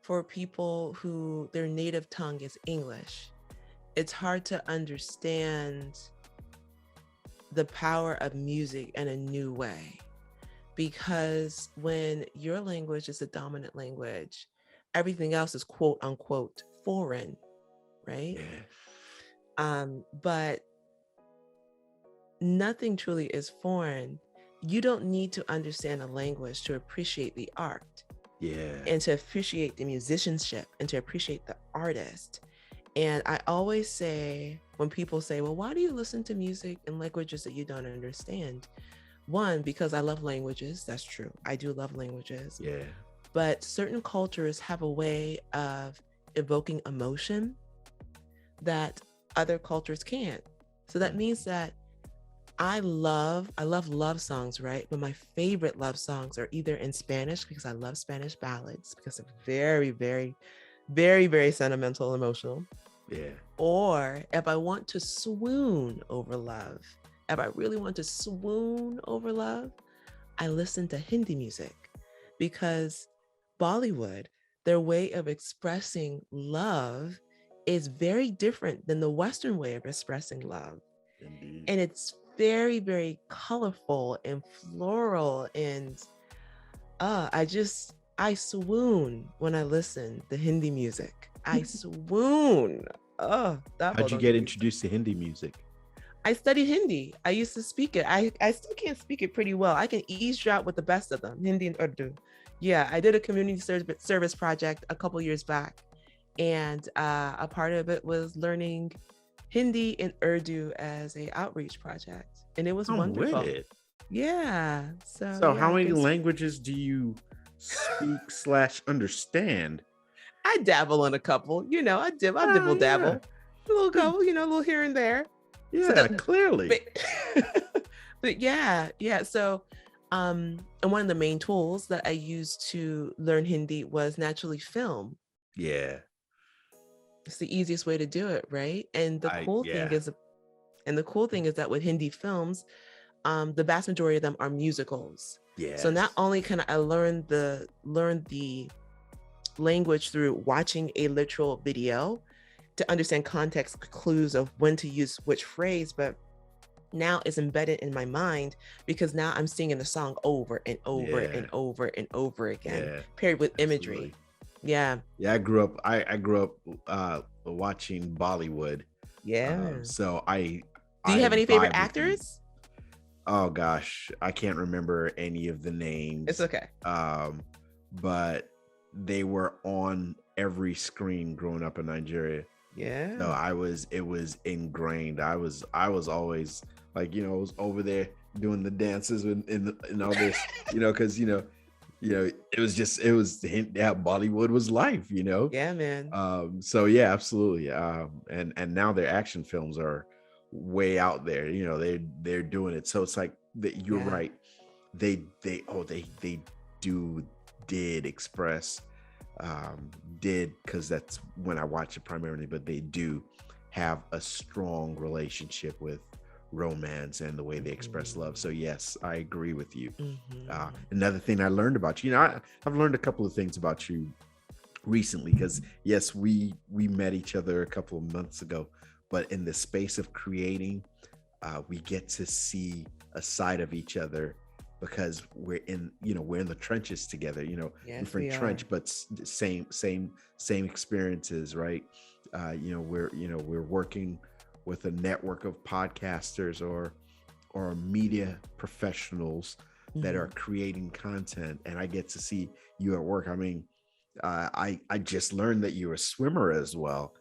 for people who their native tongue is English, it's hard to understand the power of music in a new way. Because when your language is the dominant language, everything else is quote unquote foreign, right? Yeah. But nothing truly is foreign. You don't need to understand a language to appreciate the art. Yeah. And to appreciate the musicianship and to appreciate the artist. And I always say, when people say, well, why do you listen to music in languages that you don't understand? One, because I love languages. That's true. I do love languages. Yeah. But certain cultures have a way of evoking emotion that other cultures can't. So that means that I love love songs, right? But my favorite love songs are either in Spanish, because I love Spanish ballads, because they're very, very, very, very sentimental, emotional. Yeah. Or if I want to swoon over love, if I really want to swoon over love, I listen to Hindi music, because Bollywood, their way of expressing love is very different than the Western way of expressing love. Indeed. And it's very, very colorful and floral. And I swoon when I listen to Hindi music. I swoon. How'd you get introduced to Hindi music? I studied Hindi. I used to speak it. I still can't speak it pretty well. I can eavesdrop with the best of them, Hindi and Urdu. Yeah, I did a community service project a couple years back. And a part of it was learning Hindi and Urdu as a outreach project. And it was wonderful. With it. Yeah. So yeah, how many languages do you speak / understand? I dabble in a couple, I dibble dabble. Yeah. A little couple, a little here and there. Yeah, so, clearly. But yeah. So And one of the main tools that I used to learn Hindi was naturally film. Yeah. It's the easiest way to do it, right? And the cool thing is that with Hindi films, the vast majority of them are musicals. Yes. So not only can I learn the language through watching a literal video to understand context clues of when to use which phrase, but now it's embedded in my mind because now I'm singing the song over and over and over and over again, paired with imagery. Yeah. I grew up watching Bollywood. So do you have any favorite actors? Oh gosh, I can't remember any of the names. It's okay. But they were on every screen growing up in Nigeria. Yeah. So it was ingrained. I was always like, I was over there doing the dances and all this, because it was Bollywood was life, Yeah, man. So yeah, absolutely. And now their action films are way out there. They're doing it. So it's like that. You're right. They did express, because that's when I watch it primarily, but they do have a strong relationship with romance and the way they express love. So yes, I agree with you. Another thing I learned about you, I've learned a couple of things about you recently, because yes, we met each other a couple of months ago, but in the space of creating, we get to see a side of each other because we're in the trenches together, different trench, but same experiences, right? We're working with a network of podcasters or media professionals that are creating content, and I get to see you at work. I mean, I just learned that you're a swimmer as well.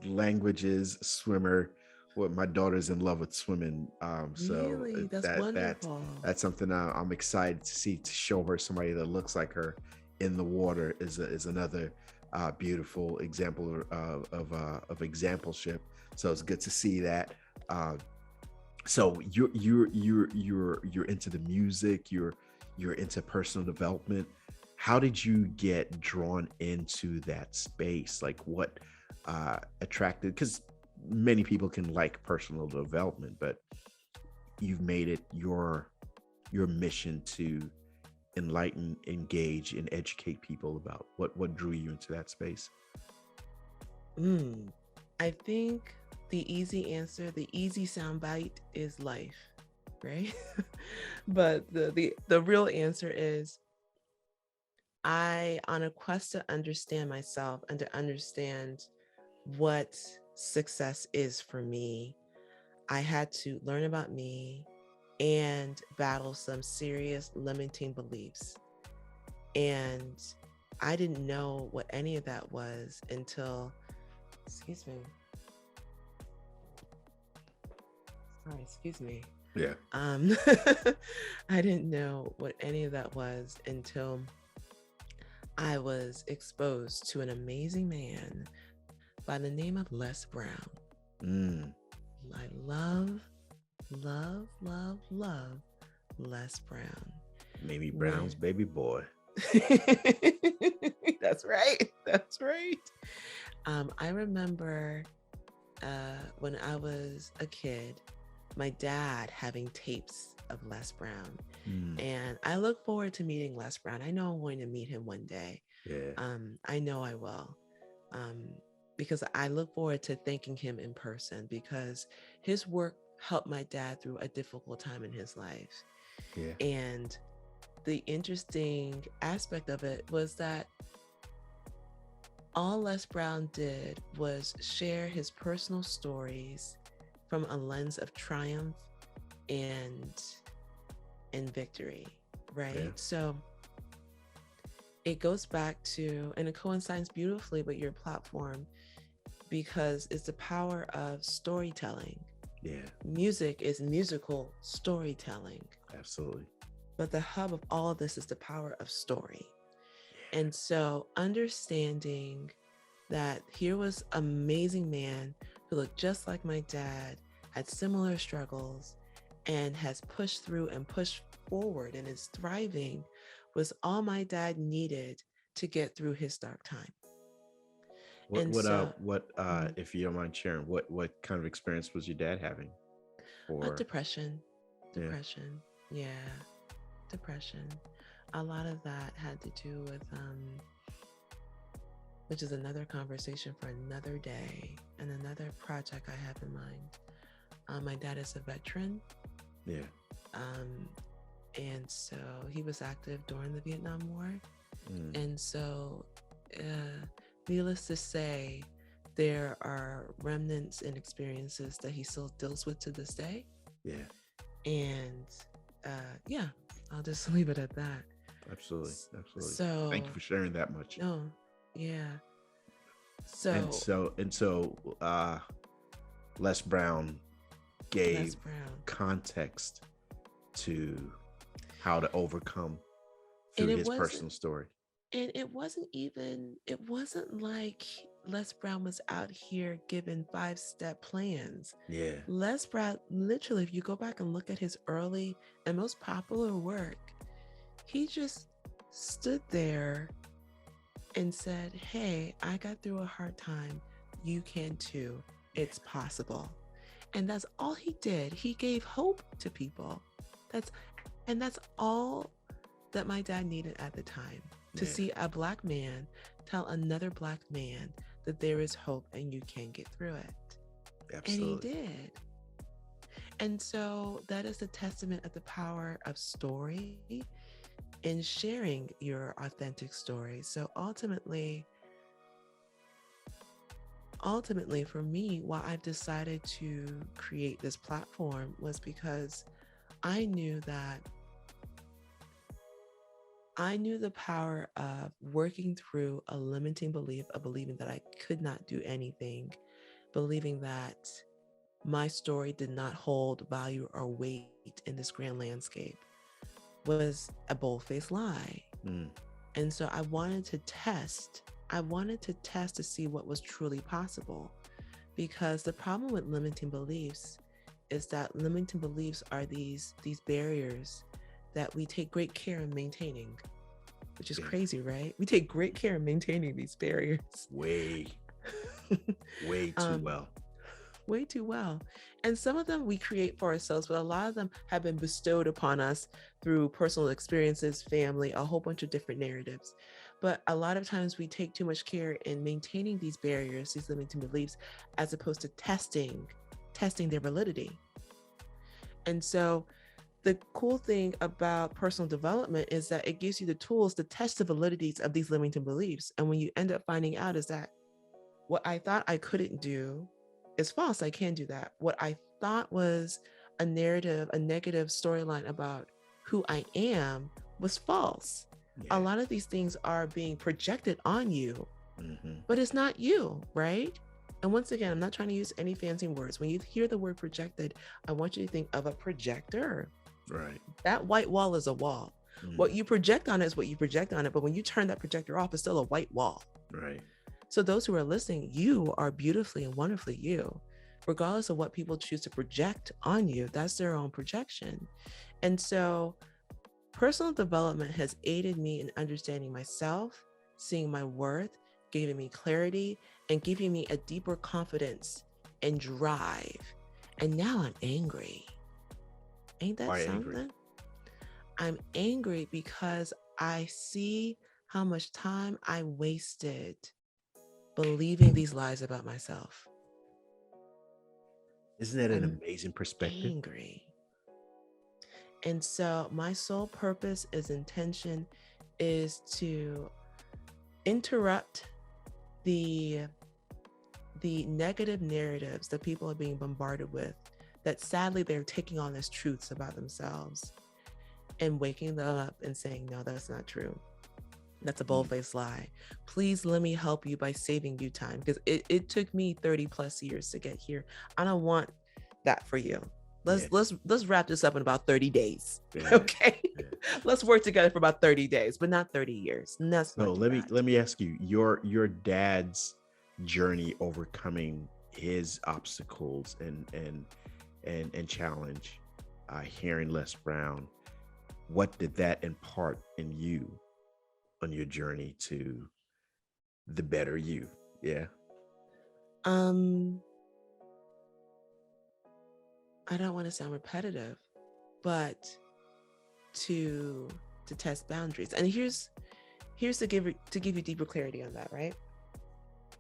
Languages, swimmer. My daughter's in love with swimming. So really? That's wonderful. That's something I'm excited to see, to show her somebody that looks like her in the water is another beautiful example of exampleship. So it's good to see that. So you're into the music, you're into personal development. How did you get drawn into that space? Like what attracted? Because many people can like personal development, but you've made it your mission to enlighten, engage, and educate people about what drew you into that space. I think the easy answer, the easy soundbite is life, right? But the real answer is on a quest to understand myself and to understand what success is for me, I had to learn about me and battle some serious limiting beliefs. And I didn't know what any of that was until, excuse me. Sorry, excuse me. Yeah. I didn't know what any of that was until I was exposed to an amazing man by the name of Les Brown. I love Les Brown. Mamie Brown's baby boy. That's right. I remember when I was a kid, my dad having tapes of Les Brown. And I look forward to meeting Les Brown. I know I'm going to meet him one day. Yeah. I know I will. Because I look forward to thanking him in person, because his work helped my dad through a difficult time in his life. Yeah. And the interesting aspect of it was that all Les Brown did was share his personal stories from a lens of triumph and victory, right? Yeah. So it goes back to, and it coincides beautifully with your platform, because it's the power of storytelling. Yeah. Music is musical storytelling. Absolutely. But the hub of all of this is the power of story. Yeah. And so understanding that here was an amazing man who looked just like my dad, had similar struggles, and has pushed through and pushed forward and is thriving was all my dad needed to get through his dark time. And so, mhm, if you don't mind sharing, what kind of experience was your dad having? Or depression, yeah, depression, yeah, depression. A lot of that had to do with, which is another conversation for another day and another project I have in mind. My dad is a veteran. yeah, Um, and so he was active during the Vietnam War. mm, And so, needless to say, there are remnants and experiences that he still deals with to this day. yeah, And yeah, I'll just leave it at that. absolutely, absolutely. Thank you So, for sharing that much. no, yeah. And So, so Les Brown Les gave Brown. context to how to overcome And through his personal story. it wasn't like Les Brown was out here giving 5-step plans. Yeah, Les Brown, literally, if you go back and look at his early and most popular work, he just stood there and said, "Hey, I got through a hard time. You can too. It's possible." And that's all he did. He gave hope to people. That's and that's all that my dad needed at the time, to yeah, see a Black man tell another Black man that there is hope and you can get through it. And he absolutely. did. And so that is a testament of the power of story in sharing your authentic story. So ultimately for me, why I've decided to create this platform was because I knew the power of working through a limiting belief of believing that I could not do anything, believing that my story did not hold value or weight in this grand landscape was a bold-faced lie. Mm, And so I wanted to test. To see what was truly possible. Because the problem with limiting beliefs is that limiting beliefs are these barriers that we take great care in maintaining, which is yeah, crazy, right? We take great care in maintaining these barriers. way, way too um, well. way too well. And some of them we create for ourselves, but a lot of them have been bestowed upon us through personal experiences, family, a whole bunch of different narratives. But a lot of times we take too much care in maintaining these barriers, these limiting beliefs, as opposed to testing their validity. And so the cool thing about personal development is that it gives you the tools to test the validities of these limiting beliefs. And when you end up finding out is that what I thought I couldn't do is false. I can do that. What I thought was a narrative, a negative storyline about who I am was false. A Yeah, lot of these things are being projected on you, hmm, but it's not you, right? And once again, I'm not trying to use any fancy words. When you hear the word projected, I want you to think of a projector. right, That white wall is a wall. What mm, you project on it is what you project on it. But when you turn that projector off, it's still a white wall. right, So those who are listening, you are beautifully and wonderfully you. Regardless of what people choose to project on you, that's their own projection. And so personal development has aided me in understanding myself, seeing my worth, giving me clarity, and giving me a deeper confidence and drive. And now I'm angry. Ain't that why angry? something? I'm angry because I see how much time I wasted believing these lies about myself. Isn't that an I'm amazing perspective? angry. And so my sole purpose is intention is to interrupt the negative narratives that people are being bombarded with, that sadly they're taking on as truths about themselves, and waking them up and saying, no, that's not true. That's a Mm, bold-faced lie. Please let me help you by saving you time, because it took me 30 plus years to get here. I don't want that for you. yeah, Let's wrap this up in about 30 days. yeah, Okay. yeah. Let's work together for about 30 days, but not 30 years. And let's So not do that. let me ask you, your dad's journey overcoming his obstacles and challenge. hearing Les Brown, what did that impart in you on your journey to the better you? Yeah. I don't want to sound repetitive, but to test boundaries. And here's to give you deeper clarity on that, right?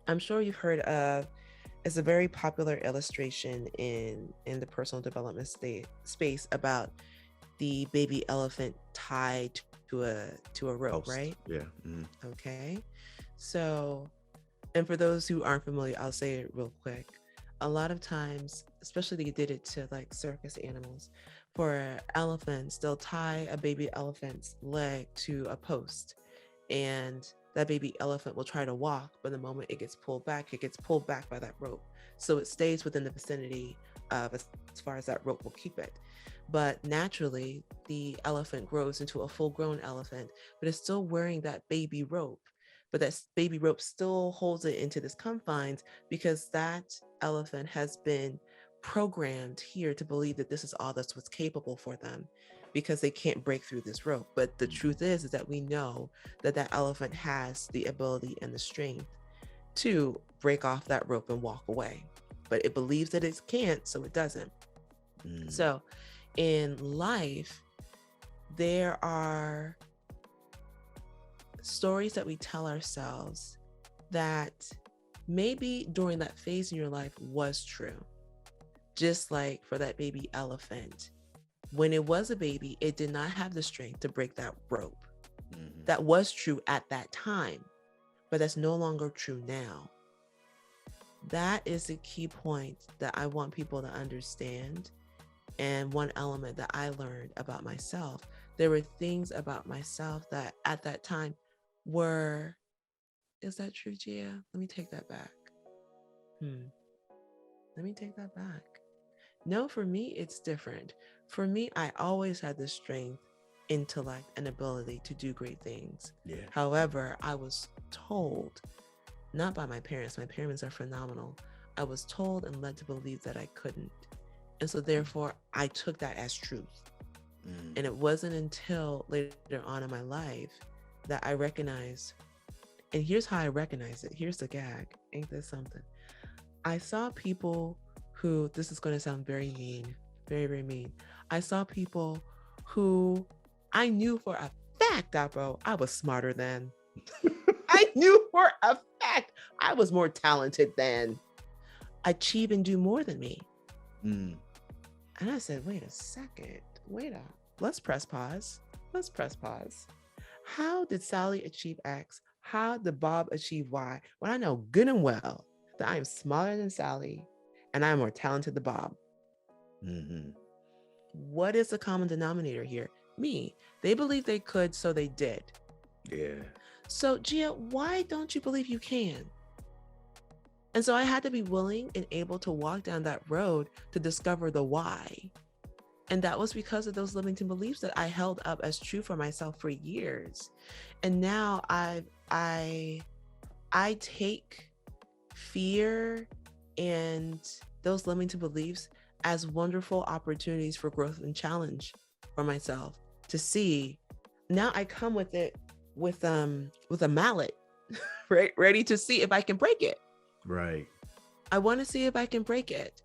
I'm sure you've heard of, it's a very popular illustration in the personal development space about the baby elephant tied to a rope, right? Yeah. Mm-hmm. Okay. So, and for those who aren't familiar, I'll say it real quick. A lot of times, especially they did it to like circus animals, for elephants, they'll tie a baby elephant's leg to a post, and that baby elephant will try to walk, but the moment it gets pulled back by that rope. So it stays within the vicinity of as far as that rope will keep it. But naturally, the elephant grows into a full-grown elephant, but it's still wearing that baby rope. But that baby rope still holds it into this confines because that elephant has been programmed here to believe that this is all that's what's capable for them, because they can't break through this rope. But the truth is that we know that that elephant has the ability and the strength to break off that rope and walk away. But it believes that it can't, so it doesn't. So in life, there are stories that we tell ourselves that maybe during that phase in your life was true. Just like for that baby elephant, when it was a baby, it did not have the strength to break that rope. That was true at that time, but that's no longer true now. That is the key point that I want people to understand. And one element that I learned about myself, there were things about myself that at that time were, is that true, Gia? Let me take that back. Let me take that back. No, for me, it's different. For me, I always had the strength, intellect, and ability to do great things. Yeah. However, I was told, not by my parents are phenomenal. I was told and led to believe that I couldn't. And so therefore, I took that as truth. And it wasn't until later on in my life that I recognized, and here's how I recognized it. Here's the gag. Ain't this something? I saw people who, this is going to sound very mean, very, very mean. I saw people who I knew for a fact, Dapo, I was smarter than. I knew for a fact I was more talented than, achieve and do more than me. And I said, wait a second, let's press pause. How did Sally achieve X? How did Bob achieve Y? When I know good and well that I am smaller than Sally and I am more talented than Bob. What is the common denominator here? Me. They believed they could, so they did. Yeah. So Gia, why don't you believe you can? And so I had to be willing and able to walk down that road to discover the why. And that was because of those limiting beliefs that I held up as true for myself for years. And now I take fear and those limiting beliefs as wonderful opportunities for growth and challenge for myself to see. Now I come with it with a mallet, right? Ready to see if I can break it. Right. I want to see if I can break it.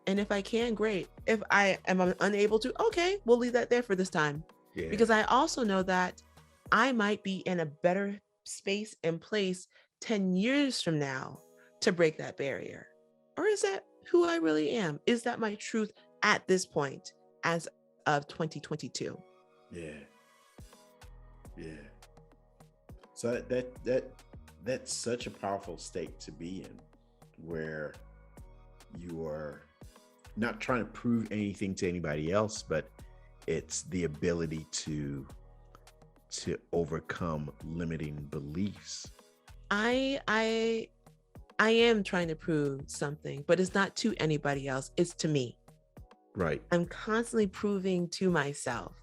And if I can, great. If I am unable to, okay, we'll leave that there for this time. Yeah. Because I also know that I might be in a better space and place 10 years from now to break that barrier. Or is that who I really am? Is that my truth at this point as of 2022? Yeah. Yeah. So that's such a powerful state to be in, where you are not trying to prove anything to anybody else, but it's the ability to overcome limiting beliefs. I am trying to prove something, but it's not to anybody else. It's to me. Right. I'm constantly proving to myself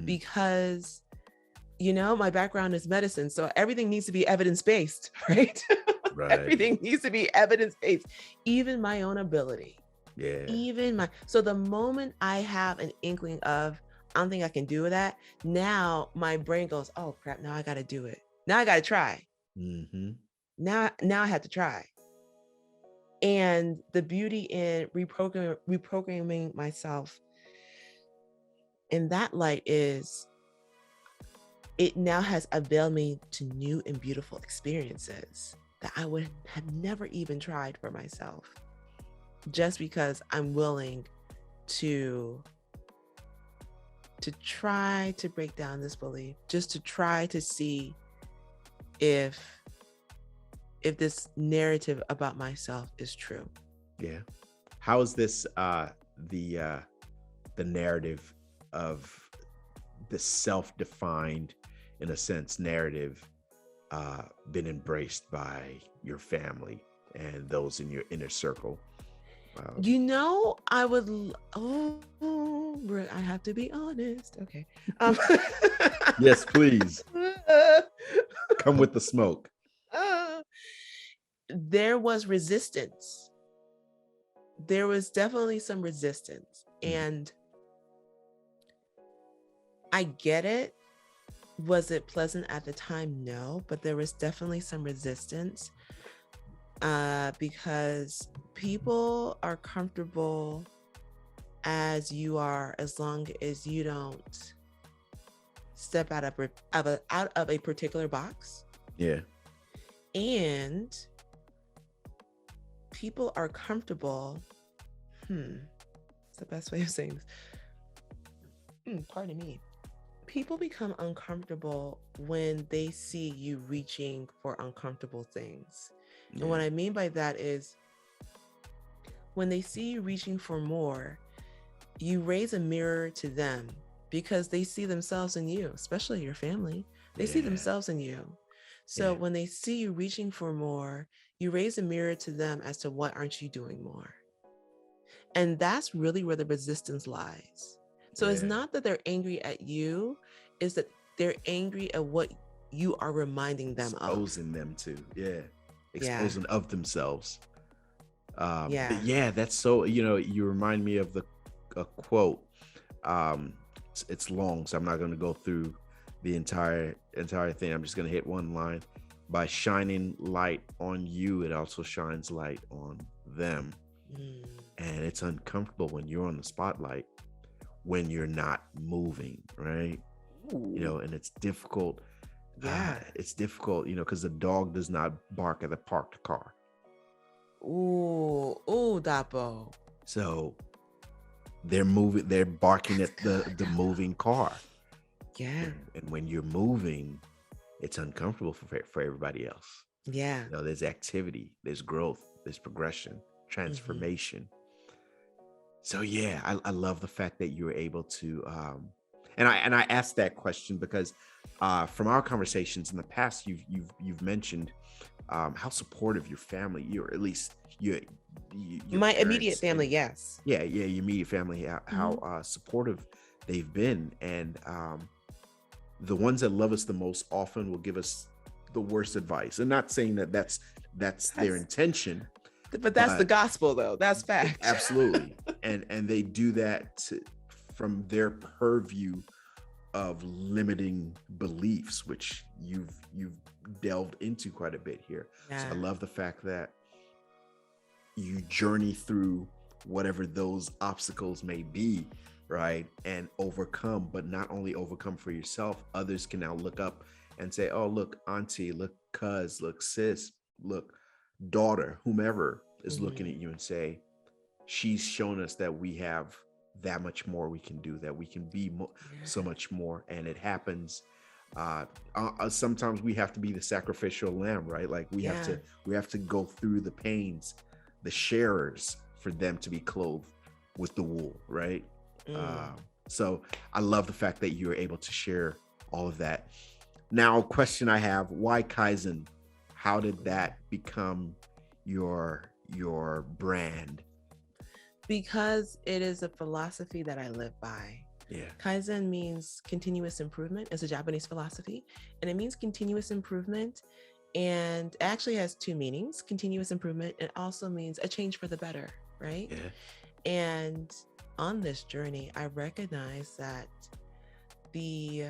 because, you know, my background is medicine. So everything needs to be evidence-based, right? Right. Everything needs to be evidence-based, even my own ability. Yeah. So the moment I have an inkling of, I don't think I can do that, now my brain goes, oh crap, now I got to do it. Now I got to try. Mm-hmm. Now I have to try. And the beauty in reprogramming myself in that light is it now has availed me to new and beautiful experiences that I would have never even tried for myself, just because I'm willing to try to break down this belief, just to try to see if this narrative about myself is true. Yeah. How is this the narrative of the self-defined, in a sense, narrative been embraced by your family and those in your inner circle? I would, I have to be honest. Okay. Yes, please. Come with the smoke. There was resistance. There was definitely some resistance. And I get it. Was it pleasant at the time? No, but there was definitely some resistance because people are comfortable as you are, as long as you don't step out of a particular box. Yeah. And people are comfortable. What's the best way of saying this? Pardon me. People become uncomfortable when they see you reaching for uncomfortable things. Yeah. And what I mean by that is when they see you reaching for more, you raise a mirror to them because they see themselves in you, especially your family. They see themselves in you. So when they see you reaching for more, you raise a mirror to them as to what aren't you doing more? And that's really where the resistance lies. So it's not that they're angry at you, it's that they're angry at what you are reminding them exposing them to. Exposing of themselves. But that's so, you remind me of a quote. It's long, so I'm not going to go through the entire thing. I'm just going to hit one line. By shining light on you, it also shines light on them. And it's uncomfortable when you're on the spotlight, when you're not moving, right? Ooh. And it's difficult. It's difficult, because the dog does not bark at the parked car. Ooh, Dapo. So they're barking at the moving car. Yeah. And when you're moving, it's uncomfortable for everybody else. Yeah. There's activity, there's growth, there's progression, transformation. So I love the fact that you were able to and I asked that question because from our conversations in the past, you've mentioned how supportive your family, or at least your my immediate family, yes. Your immediate family, how supportive they've been, and the ones that love us the most often will give us the worst advice. And not saying that that's their intention, but that's the gospel, though. That's fact. Absolutely. and they do that from their purview of limiting beliefs, which you've delved into quite a bit here. So I love the fact that you journey through whatever those obstacles may be, right, and overcome. But not only overcome for yourself, others can now look up and say, oh, look, auntie, look, cuz, look, sis, look, daughter, whomever is looking at you and say, she's shown us that we have that much more we can do, that we can be so much more. And it happens. Sometimes we have to be the sacrificial lamb, right? Like we have to go through the pains, the sharers, for them to be clothed with the wool, right? So I love the fact that you're able to share all of that. Now, a question I have: why Kaizen? How did that become your brand? Because it is a philosophy that I live by. Kaizen means continuous improvement. It's a Japanese philosophy, and it means continuous improvement. And it actually has two meanings: continuous improvement. It also means a change for the better, right? And on this journey, I recognize that the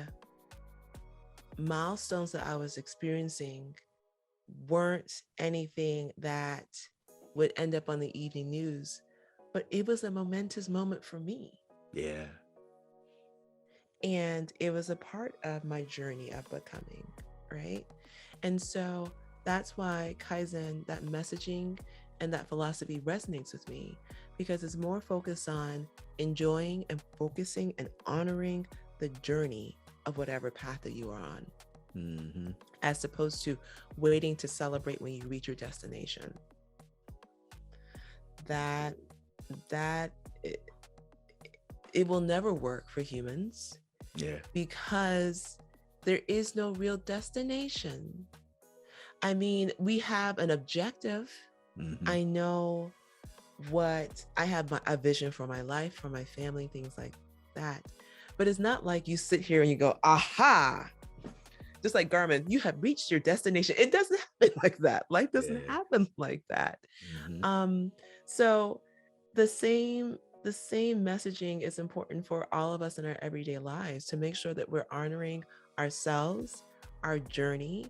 milestones that I was experiencing weren't anything that would end up on the evening news, but it was a momentous moment for me. Yeah. And it was a part of my journey of becoming, right? And so that's why Kaizen, that messaging and that philosophy resonates with me, because it's more focused on enjoying and focusing and honoring the journey of whatever path that you are on, as opposed to waiting to celebrate when you reach your destination. It will never work for humans. Yeah. Because there is no real destination. I mean, we have an objective. I know what I have, a vision for my life, for my family, things like that. But it's not like you sit here and you go, aha, just like Garmin, you have reached your destination. It doesn't happen like that. Life doesn't happen like that. So the same messaging is important for all of us in our everyday lives, to make sure that we're honoring ourselves, our journey,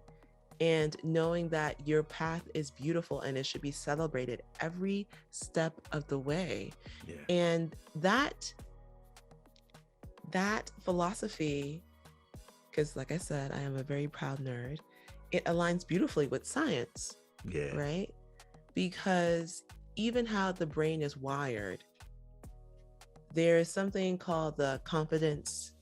and knowing that your path is beautiful and it should be celebrated every step of the way. Yeah. And that philosophy, because like I said, I am a very proud nerd, it aligns beautifully with science. Yeah. Right? Because even how the brain is wired, there is something called the confidence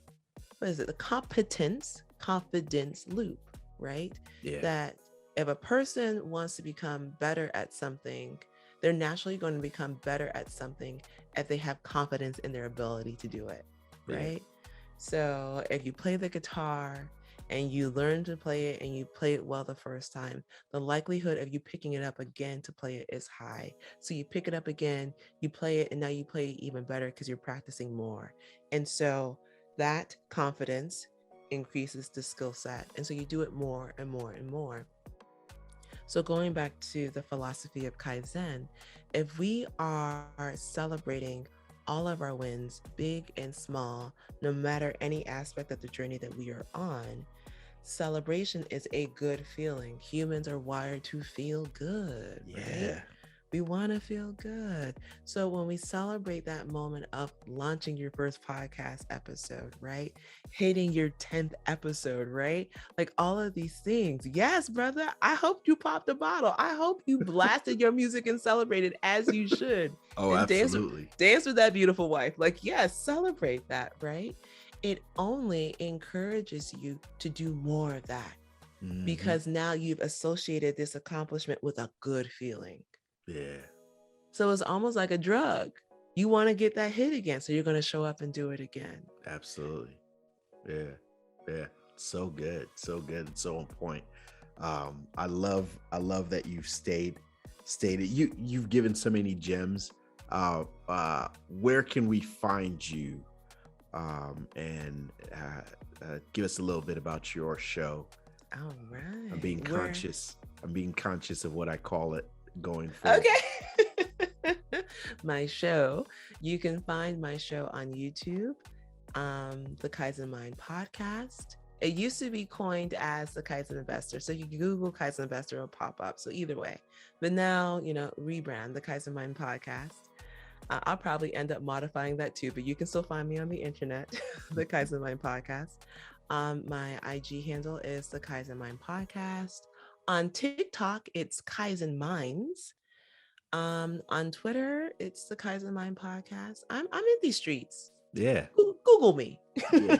loop, right? Yeah. That if a person wants to become better at something, they're naturally going to become better at something if they have confidence in their ability to do it, right? So if you play the guitar and you learn to play it and you play it well the first time, the likelihood of you picking it up again to play it is high. So you pick it up again, you play it, and now you play it even better because you're practicing more. And so that confidence increases the skill set. And so you do it more and more and more. So going back to the philosophy of Kaizen, if we are celebrating all of our wins, big and small, no matter any aspect of the journey that we are on, celebration is a good feeling. Humans are wired to feel good, right? We want to feel good. So when we celebrate that moment of launching your first podcast episode, right? Hitting your 10th episode, right? Like all of these things. Yes, brother, I hope you popped a bottle. I hope you blasted your music and celebrated as you should. Oh, and absolutely. Dance with that beautiful wife. Like, yes, celebrate that, right? It only encourages you to do more of that, because now you've associated this accomplishment with a good feeling. Yeah. So it's almost like a drug. You want to get that hit again, so you're going to show up and do it again. Absolutely. Yeah. So good. So on point. I love that you've stated you've given so many gems. Where can we find you? And give us a little bit about your show. All right. I'm being conscious of what I call it going forward. Okay. My show, you can find my show on YouTube, the Kaizen Mind Podcast. It used to be coined as the Kaizen Investor. So you can Google Kaizen Investor, it'll pop up. So either way, but now, rebrand the Kaizen Mind Podcast. I'll probably end up modifying that too, but you can still find me on the internet, the Kaizen Mind Podcast. My IG handle is the Kaizen Mind Podcast. On TikTok, it's Kaizen Minds. On Twitter, it's the Kaizen Mind Podcast. I'm in these streets. Yeah. Google me. Yeah.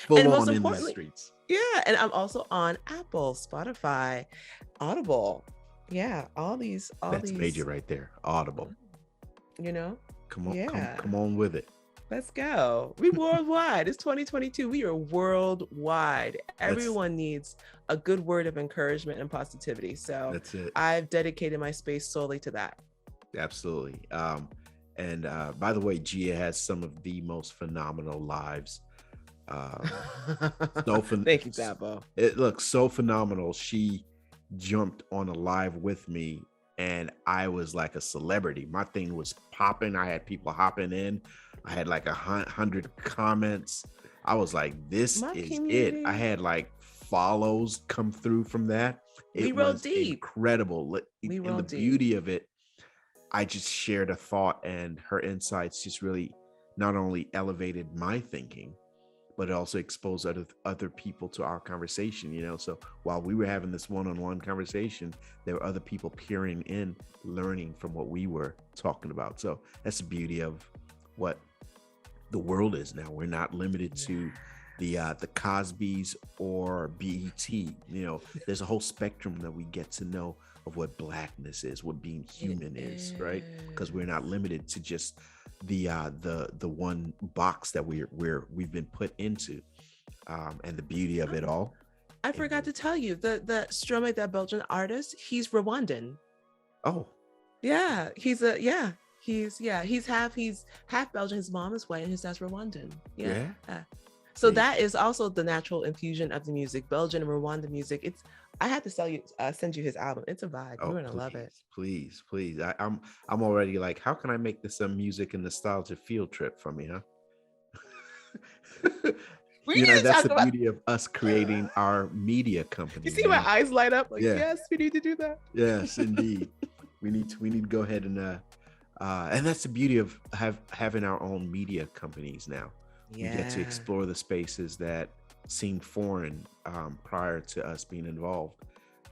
Full and on most in importantly, the streets. Yeah, and I'm also on Apple, Spotify, Audible. Yeah, all these. That's major right there. Audible. Come on, come on with it. Let's go. We worldwide. It's 2022. We are worldwide. Everyone needs a good word of encouragement and positivity. So that's it. I've dedicated my space solely to that. Absolutely. And by the way, Gia has some of the most phenomenal lives. Thank you, Dabo. It looks so phenomenal. She jumped on a live with me, and I was like a celebrity. My thing was popping. I had people hopping in. I had like 100 comments. I was like, this My is it. community. I had like follows come through from that. We It roll was deep. incredible. We And roll the deep. beauty of it, I just shared a thought, and her insights just really not only elevated my thinking, but it also exposed other people to our conversation, you know. So while we were having this one-on-one conversation, there were other people peering in, learning from what we were talking about. So that's the beauty of what the world is now. We're not limited to the Cosbys or BET. You know, there's a whole spectrum that we get to know of what blackness is, what being human is, right? Because we're not limited to just the one box that we've been put into, and the beauty of it all. I forgot to tell you the Stromae, that Belgian artist, he's Rwandan. Oh, yeah, he's half Belgian. His mom is white and his dad's Rwandan. Yeah. So that is also the natural infusion of the music, Belgian and Rwandan music. I had to send you his album. It's a vibe. You're gonna love it. Please. I'm already like, how can I make this a music and nostalgia field trip for me, huh? You know, that's the beauty of us creating our media company. You see my eyes light up? Like, yes, we need to do that. Yes, indeed. we need to go ahead and that's the beauty of having our own media companies now. We get to explore the spaces that seemed foreign prior to us being involved,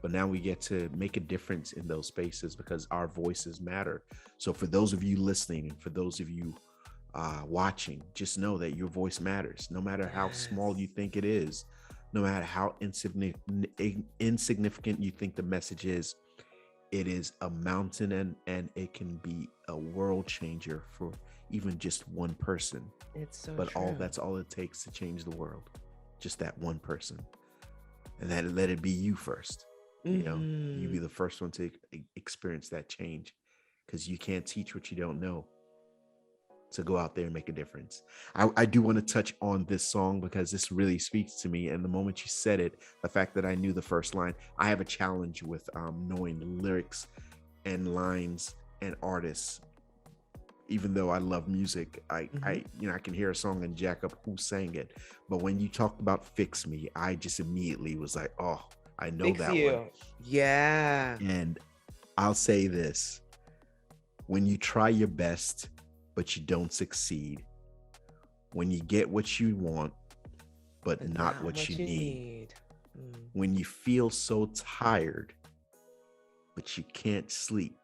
but now we get to make a difference in those spaces because our voices matter. So for those of you listening and for those of you watching, just know that your voice matters, no matter how small you think it is, no matter how insignificant you think the message is. It is a mountain, and it can be a world changer for even just one person. It's so but true. That's all it takes to change the world, just that one person. And that let it be you first. You know, you be the first one to experience that change, because you can't teach what you don't know. So go out there and make a difference. I do want to touch on this song because this really speaks to me. And the moment you said it, the fact that I knew the first line, I have a challenge with knowing the lyrics and lines and artists. Even though I love music, I can hear a song and jack up who sang it. But when you talked about Fix Me, I just immediately was like, oh, I know Fix that you. One. Yeah. And I'll say this: when you try your best, but you don't succeed, when you get what you want, but not what you need. When you feel so tired, but you can't sleep,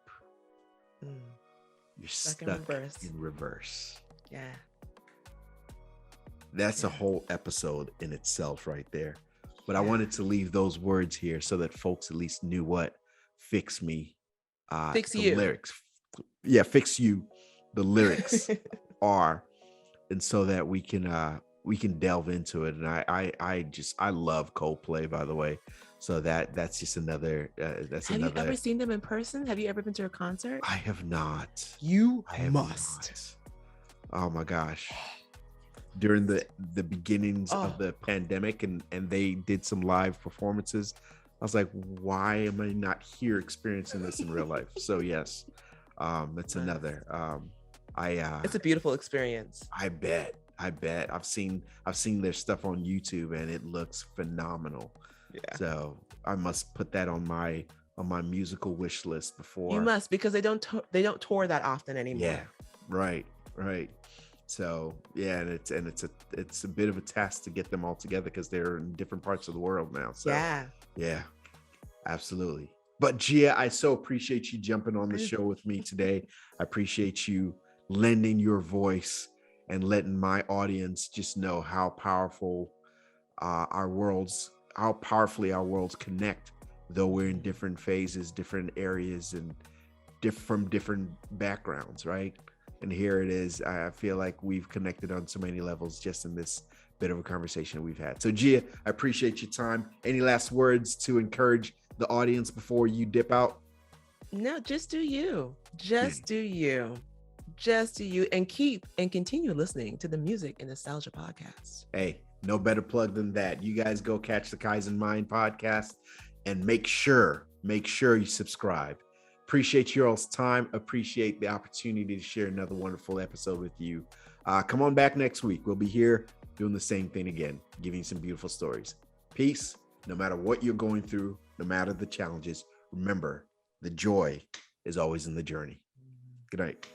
you're stuck in reverse. Yeah. That's a whole episode in itself right there. But I wanted to leave those words here so that folks at least knew what Fix Me, Fix the You. lyrics. Yeah, Fix You. The lyrics are, and so that we can delve into it. And I love Coldplay, by the way. So that's just another. Have you ever seen them in person? Have you ever been to a concert? I have not. You must. Not. Oh my gosh! During the beginnings of the pandemic, and they did some live performances, I was like, why am I not here experiencing this in real life? So yes, that's another. It's a beautiful experience. I bet. I've seen their stuff on YouTube and it looks phenomenal. Yeah. So I must put that on my musical wish list before. You must, because they don't tour that often anymore. Yeah. Right. So yeah, and it's a bit of a task to get them all together because they're in different parts of the world now. So yeah, absolutely. But Gia, I so appreciate you jumping on the show with me today. I appreciate you lending your voice and letting my audience just know how powerfully our worlds connect, though we're in different phases, different areas, and from different backgrounds, right? And here it is. I feel like we've connected on so many levels just in this bit of a conversation we've had. So Gia, I appreciate your time. Any last words to encourage the audience before you dip out? No, just do you. Just do you, and continue listening to the Music and Nostalgia podcast. Hey, no better plug than that. You guys go catch the Kaizen Mind podcast and make sure you subscribe. Appreciate your all's time. Appreciate the opportunity to share another wonderful episode with you. Come on back next week. We'll be here doing the same thing again, giving you some beautiful stories. Peace. No matter what you're going through, no matter the challenges, remember, the joy is always in the journey. Good night.